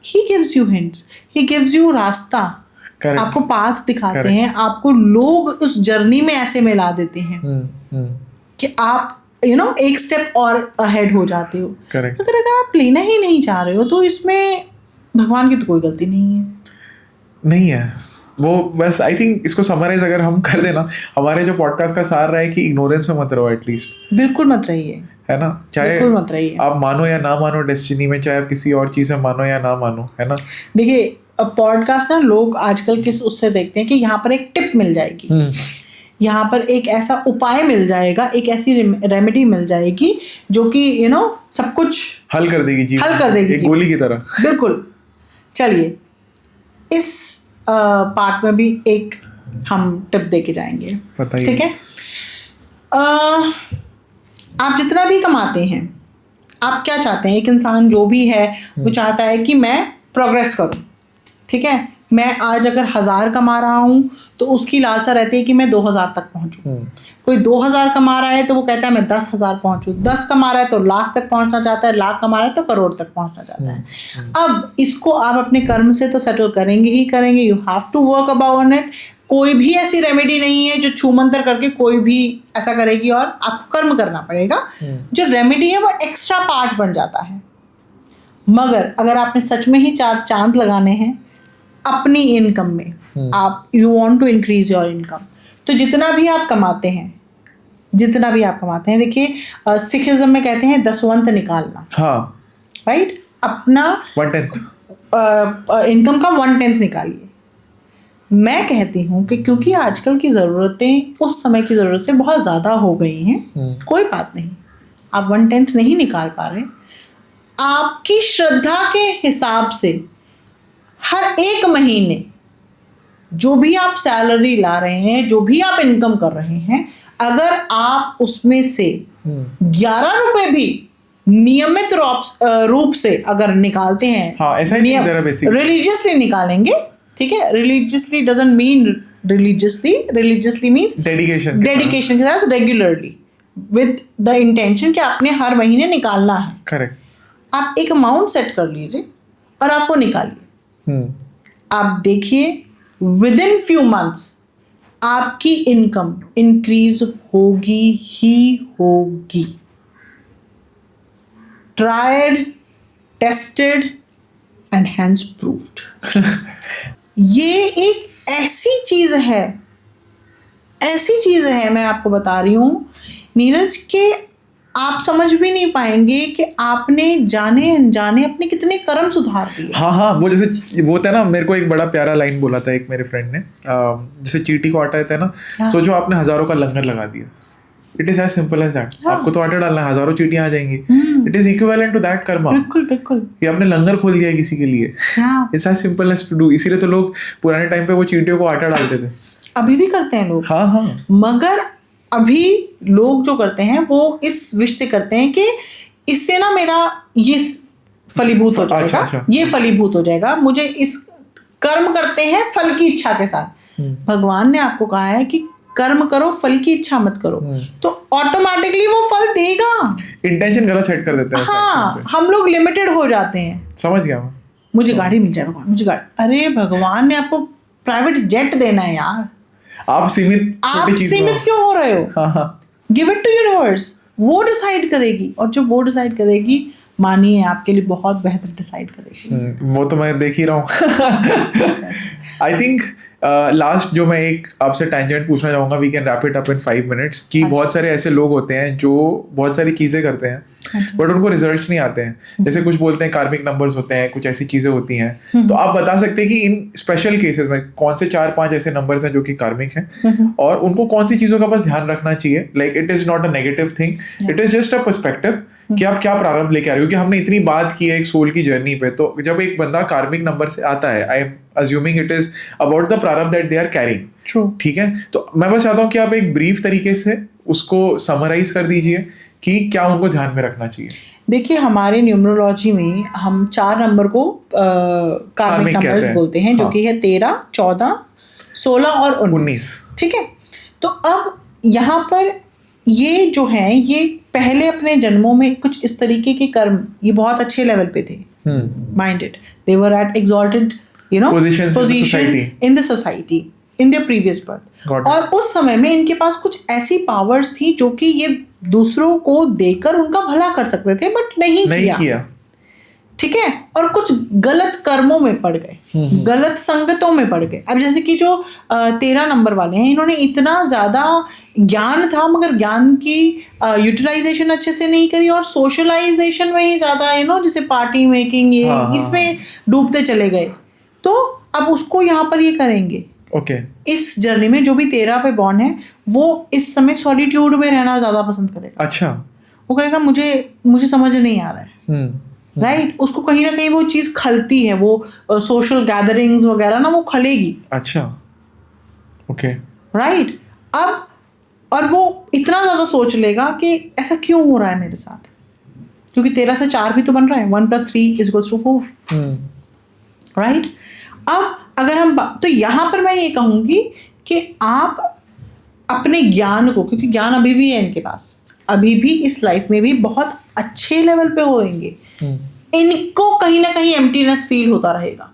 He gives you hints, he gives you रास्ता। Correct. आपको पाथ दिखाते Correct. हैं, आपको लोग उस जर्नी में ऐसे मिला देते हैं कि आप एक स्टेप और अहेड हो जाते हो। Correct. अगर आप लेना ही नहीं चाह रहे हो तो इसमें भगवान की तो कोई गलती नहीं है। वो बस आई थिंक इसको समराइज अगर हम कर देना, हमारे जो पॉडकास्ट का सार रहा है कि इग्नोरेंस में मत रहो एटलीस्ट। बिल्कुल मत रहिए, है ना, चाहे मत रहिए। आप मानो या ना मानो डेस्टिनी में, चाहे आप किसी और चीज में मानो या ना मानो, है ना। देखिए अब पॉडकास्ट ना लोग आजकल किस उससे देखते हैं कि यहाँ पर एक टिप मिल जाएगी, यहाँ पर एक ऐसा उपाय मिल जाएगा, एक ऐसी रेमेडी मिल जाएगी जो कि सब कुछ हल कर देगी जीवन, हल कर देगी एक गोली की तरह। बिल्कुल। चलिए इस पार्ट में भी एक हम टिप दे के जाएंगे, ठीक है। आप जितना भी कमाते हैं, आप क्या चाहते हैं? एक इंसान जो भी है वो चाहता है कि मैं प्रोग्रेस करूं, ठीक है। मैं आज अगर 1000 कमा रहा हूं तो उसकी लालसा रहती है कि मैं 2000 तक पहुंचूं। कोई 2000 कमा रहा है तो वो कहता है मैं 10,000 पहुंचूं। 10 कमा रहा है तो लाख तक पहुंचना चाहता है, लाख कमा रहा है तो करोड़ तक पहुंचना चाहता है। अब इसको आप अपने कर्म से तो सेटल करेंगे ही करेंगे, you have to work about it. कोई भी ऐसी रेमेडी नहीं है जो छू मंतर करके कोई भी ऐसा करेगी और आपको कर्म करना पड़ेगा। जो रेमेडी है वो एक्स्ट्रा पार्ट बन जाता है। मगर अगर आपने सच में ही 4 चांद लगाने हैं अपनी इनकम में, आप you want to increase your income, तो जितना भी आप कमाते हैं, देखिए सिखिज्म में कहते हैं दसवंत निकालना, हाँ, राइट। अपना 1/10 इनकम का 1/10 निकालिए। मैं कहती हूँ कि क्योंकि आजकल की ज़रूरतें उस समय की ज़रूरत से बहुत ज़्यादा हो गई हैं, कोई बात नहीं, आप 1/10 नहीं निकाल पा रहे, आपकी श्रद्धा के हिसाब से हर एक महीने जो भी आप सैलरी ला रहे हैं, जो भी आप इनकम कर रहे हैं, अगर आप उसमें से 11 रुपए भी नियमित रूप से अगर निकालते हैं, हाँ, ऐसा रिलीजियसली निकालेंगे, ठीक है। Religiously doesn't mean religiously means dedication के साथ रेगुलरली विद द इंटेंशन कि आपने हर महीने निकालना है। करेक्ट। आप एक अमाउंट सेट कर लीजिए और आप वो निकालिए। आप देखिए विद इन फ्यू मंथ्स आपकी इनकम इंक्रीज होगी ही होगी। Tried, tested and hence proved. ये एक ऐसी चीज है, मैं आपको बता रही हूं नीरज, के आप समझ भी नहीं पाएंगे कि आपने जाने अनजाने अपने कितने कर्म सुधार दिए। हाँ, वो जैसे वो होता है ना, मेरे को एक बड़ा प्यारा लाइन बोला था एक मेरे फ्रेंड ने, जैसे चींटी को आटा देता है ना, सोचो आपने हजारों का लंगर लगा दिया। It is as simple as that. आपको तो आटा डालना है, हजारों चींटियां आ जाएंगी। It is equivalent to that karma. बिल्कुल। ये आपने लंगर खोल दिया है किसी के लिए। It's as simple as to do. इसीलिए तो लोग पुराने टाइम पे वो चींटियों को आटा डालते थे। अभी भी करते हैं लोग। हाँ। मगर अभी लोग जो करते हैं वो इस विश से करते हैं कि इससे ना मेरा ये फलीभूत हो जाएगा। अच्छा। ये फलीभूत हो जाएगा, मुझे इस कर्म करते हैं फल की इच्छा के साथ। भगवान ने आपको कहा है कि कर्म करो, फल की इच्छा मत करो, तो ऑटोमेटिकली वो फल देगा। इंटेंशन गलत सेट कर देते हैं। हाँ, हम लोग लिमिटेड हो जाते हैं। समझ गया मैं। मुझे गाड़ी मिल जाएगा, मुझे गाड़ी। अरे भगवान ने आपको प्राइवेट जेट देना है यार। आप सीमित क्यों हो रहे हो? हाँ। गिव इट टू यूनिवर्स, वो डिसाइड करेगी, और जब वो डिसाइड करेगी, मानिए आपके लिए बहुत बेहतर डिसाइड करेगी। वो तो मैं देख ही रहा हूँ। आई थिंक लास्ट जो मैं एक आपसे टैंजेंट पूछना चाहूंगा, we can wrap it up in 5 minutes, कि बहुत सारे ऐसे लोग होते हैं जो बहुत सारी चीजें करते हैं बट उनको रिजल्ट्स नहीं आते हैं। जैसे कुछ बोलते हैं कार्मिक नंबर्स होते हैं, कुछ ऐसी चीजें होती हैं। तो आप बता सकते हैं कि इन स्पेशल केसेस में कौन से 4-5 ऐसे नंबर्स हैं जो कि कार्मिक हैं, और उनको कौन सी चीजों का बस ध्यान रखना चाहिए। Like it is not a negative thing, it is just a perspective कि आप क्या प्रारंभ लेके आ रहे हो। क्योंकि हमने इतनी बात की है एक सोल की जर्नी पे, तो जब एक बंदा कार्मिक नंबर से आता है, I am assuming it is about the प्रारंभ दैट दे आर कैरिंग। ठीक है, तो मैं बस चाहता हूँ कि आप एक ब्रीफ तरीके से उसको समराइज कर दीजिए कि क्या उनको ध्यान में रखना चाहिए। देखिए हमारे न्यूमरोलॉजी में हम 4 नंबर को कार्मिक नंबर्स बोलते हैं, जो कि है 13, 14, 16 और 19। ठीक है, तो अब यहाँ पर ये जो है ये पहले अपने जन्मों में कुछ इस तरीके के कर्म ये बहुत अच्छे लेवल पे थे, minded, they were at exalted position in the society in their previous birth, और उस समय में इनके पास कुछ ऐसी पावर्स थी जो कि ये दूसरों को देकर उनका भला कर सकते थे, बट नहीं किया। ठीक है, और कुछ गलत कर्मों में पड़ गए, गलत संगतों में पड़ गए। अब जैसे कि जो 13 नंबर वाले हैं, इन्होंने इतना ज्यादा ज्ञान था मगर ज्ञान की यूटिलाइजेशन अच्छे से नहीं करी, और सोशलाइजेशन में ही ज्यादा जैसे पार्टी मेकिंग इसमें डूबते चले गए। तो अब उसको यहाँ पर ये करेंगे। इस जर्नी में जो भी 13 पे बॉर्न है वो इस समय सॉलिट्यूड में रहना ज्यादा पसंद करेगा। अच्छा, वो कहेगा मुझे समझ नहीं आ रहा है, राइट? उसको कहीं ना कहीं वो चीज खलती है, वो सोशल गैदरिंग्स वगैरह ना वो खलेगी। अच्छा, ओके, राइट। अब और वो इतना ज्यादा सोच लेगा कि ऐसा क्यों हो रहा है मेरे साथ, क्योंकि 13 से 4 भी तो बन रहा है, 1 + 3 = 4, राइट? अब अगर हम तो यहाँ पर मैं ये कहूँगी कि आप अपने ज्ञान को, क्योंकि ज्ञान अभी भी है इनके पास, अभी भी इस लाइफ में भी बहुत अच्छे लेवल पे होंगे, इनको कहीं ना कहीं एम्प्टीनेस फील होता रहेगा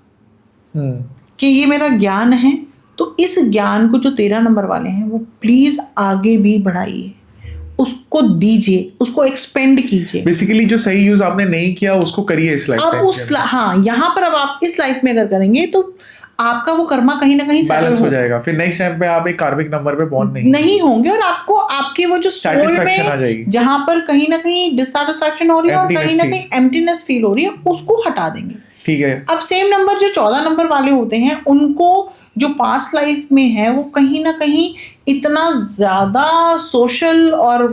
कि ये मेरा ज्ञान है। तो इस ज्ञान को जो 13 नंबर वाले हैं वो प्लीज आगे भी बढ़ाइए, उसको दीजिए, उसको एक्सपेंड कीजिए। बेसिकली जो सही यूज आपने नहीं किया उसको करिए इस लाइफ में। हाँ, यहाँ पर अब आप इस लाइफ में अगर करेंगे तो आपका वो कर्मा कहीं ना कहीं बैलेंस हो जाएगा। फिर नेक्स्ट टाइम पे आप एक कार्मिक नंबर पे बॉन्ड नहीं होंगे, और आपको आपके वो जो सोल में जहाँ पर कहीं ना कहीं डिससैटिस्फैक्शन हो रही है और कहीं ना कहीं एम्प्टीनेस फील हो रही है, उसको हटा देंगे। ठीक है। अब सेम नंबर जो 14 नंबर वाले होते हैं, उनको जो पास्ट लाइफ में है वो कहीं ना कहीं इतना ज्यादा सोशल और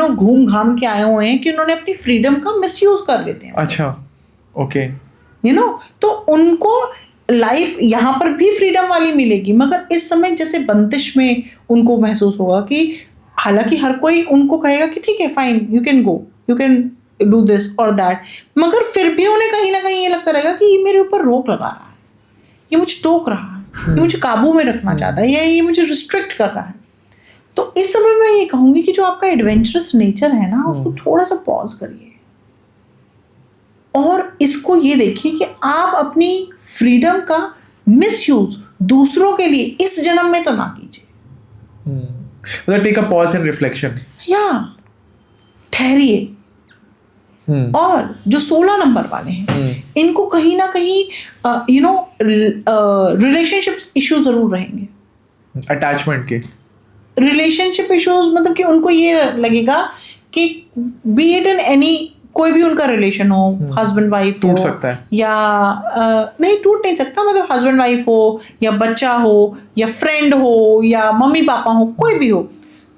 घूम घाम के आए हुए हैं कि उन्होंने अपनी फ्रीडम का मिसयूज कर लेते हैं। अच्छा, ओके। तो उनको लाइफ यहाँ पर भी फ्रीडम वाली मिलेगी, मगर इस समय जैसे बंदिश में उनको महसूस होगा कि हालांकि हर कोई उनको कहेगा कि ठीक है, fine, you can go, you can do this और दैट, मगर फिर भी उन्हें कहीं ना कहीं ये लगता रहेगा कि ये मेरे ऊपर रोक लगा रहा है, ये मुझे टोक रहा है, ये मुझे काबू में रखना चाहता है, या ये मुझे रिस्ट्रिक्ट कर रहा है। तो इस समय मैं ये कहूँगी कि जो आपका एडवेंचरस नेचर है ना, उसको थोड़ा सा पॉज करिए और इसको ये देखिए कि आप अपनी फ्रीडम का मिसयूज दूसरों के लिए इस जन्म में तो ना कीजिए। मतलब take a pause and reflection, या ठहरिए। और जो 16 नंबर वाले हैं, इनको कहीं ना कहीं रिलेशनशिप इश्यू जरूर रहेंगे, अटैचमेंट के रिलेशनशिप इश्यूज, मतलब कि उनको ये लगेगा कि बी इट इन एनी, कोई भी उनका रिलेशन हो, हस्बैंड वाइफ टूट सकता है, या नहीं टूट नहीं सकता, मतलब हस्बैंड वाइफ हो या बच्चा हो या फ्रेंड हो या मम्मी पापा हो, कोई भी हो,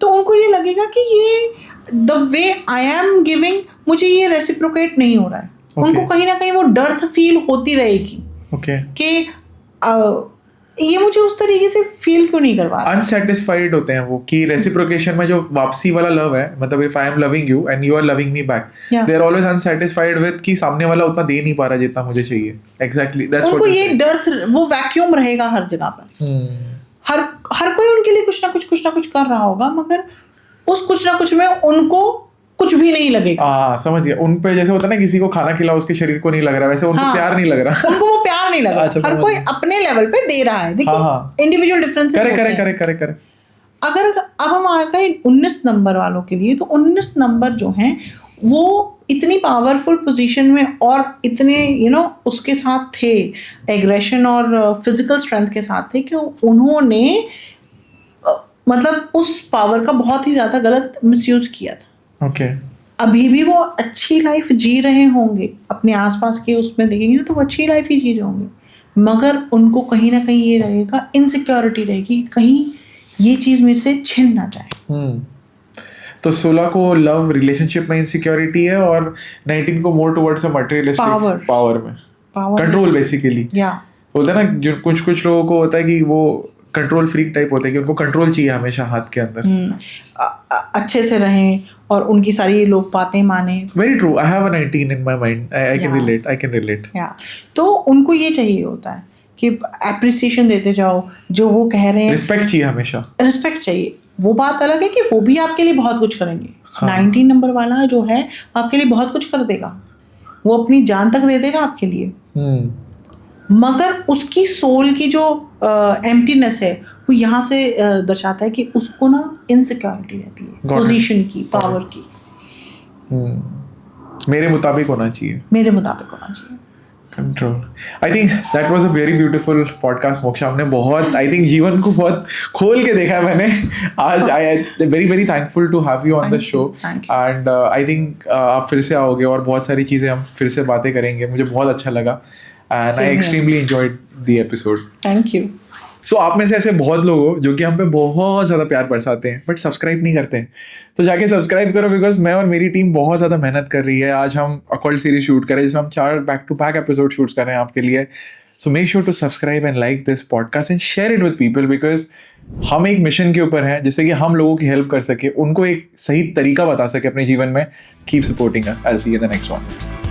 तो उनको ये लगेगा कि ये the way I am giving, मुझे ये रेसिप्रोकेट नहीं हो रहा है। उनको कहीं ना कहीं वो डर्थ फील होती रहेगी कि ये मुझे उस तरीके से फील क्यों नहीं करवा रहा। अनसेटिस्फाइड होते हैं वो कि रेसिप्रोकेशन में जो वापसी वाला लव है, मतलब if I am loving you and you are loving me back, they are always unsatisfied with कि सामने वाला उतना दे नहीं पा रहा जितना मुझे चाहिए। एग्जैक्टली, दैट्स व्हाट उनको ये डर्थ, वो वैक्यूम रहेगा हर जगह पर। हर कोई उनके लिए कुछ ना कुछ कर रहा होगा, मगर उस कुछ ना कुछ में उनको कुछ भी नहीं लगेगा। समझ गया। उन पे जैसे होता है ना, किसी को खाना खिलाओ उसके शरीर को नहीं लग रहा, वैसे उनको प्यार नहीं लग रहा, उनको वो प्यार नहीं लग रहा। हर कोई अपने लेवल पे दे रहा है। देखिए इंडिविजुअल डिफरेंसेस करे। अगर अब हम आ गए 19 नंबर वालों के लिए, तो 19 नंबर जो हैं वो इतनी पावरफुल पोजीशन में और इतने उसके साथ थे, एग्रेशन और फिजिकल स्ट्रेंथ के साथ थे, कि उन्होंने मतलब उस पावर का बहुत ही ज्यादा गलत मिसयूज किया था। अभी भी वो अच्छी लाइफ जी रहे होंगे, अपने आसपास के उसमें देखेंगे तो वो अच्छी लाइफ ही जी रहे होंगे, मगर उनको कहीं ना कहीं ये रहेगा, इनसिक्योरिटी रहेगी, कहीं ये चीज मेरे से छिन ना जाए। तो 16 को लव रिलेशनशिप में इनसिक्योरिटी है, और 19 को more towards a materialistic power में कंट्रोल, बेसिकली। बोलते हैं ना, जो कुछ लोगों को होता है कि वो कंट्रोल फ्रीक टाइप होते हैं कि उनको कंट्रोल चाहिए हमेशा हाथ के अंदर, अच्छे से रहें, और उनकी सारी लोग बातें माने। Very true. I have a 19 in my mind. I can Yeah. relate. I can relate. तो उनको ये चाहिए होता है कि एप्रिसिएशन देते जाओ, जो वो कह रहे हैं Respect चाहिए हमेशा. रिस्पेक्ट चाहिए। वो बात अलग है कि वो भी आपके लिए बहुत कुछ करेंगे। हाँ। 19 नंबर वाला जो है आपके लिए बहुत कुछ कर देगा, वो अपनी जान तक दे देगा आपके लिए, मगर उसकी सोल की जो एम्प्टीनेस है वो यहाँ से दर्शाता है कि उसको ना इनसिक्योरिटी रहती है पोजीशन की, पावर की। मेरे मुताबिक होना चाहिए, मेरे मुताबिक होना चाहिए। Control. I think that was a very beautiful podcast moksha. हमने बहुत, आई थिंक जीवन को बहुत खोल के देखा है मैंने आज। I very very thankful to have you on the show and I think आप फिर से आओगे और बहुत सारी चीज़ें हम फिर से बातें करेंगे। मुझे बहुत अच्छा लगा and I extremely enjoyed the episode. Thank you. So आप में से ऐसे बहुत लोग हो जो कि हम पे बहुत ज़्यादा प्यार बरसाते हैं बट सब्सक्राइब नहीं करते हैं, तो जाके सब्सक्राइब करो बिकॉज मैं और मेरी टीम बहुत ज़्यादा मेहनत कर रही है। आज हम अकॉल्ट सीरीज शूट कर रहे हैं जिसमें हम 4 back to back episode shoot कर रहे हैं आपके लिए। So make sure to subscribe and like this podcast and share it with people because हम एक मिशन के ऊपर हैं जिससे कि हम लोगों की हेल्प कर सके, उनको एक सही तरीका बता सके अपने जीवन में। Keep supporting us. I will see you in the next one.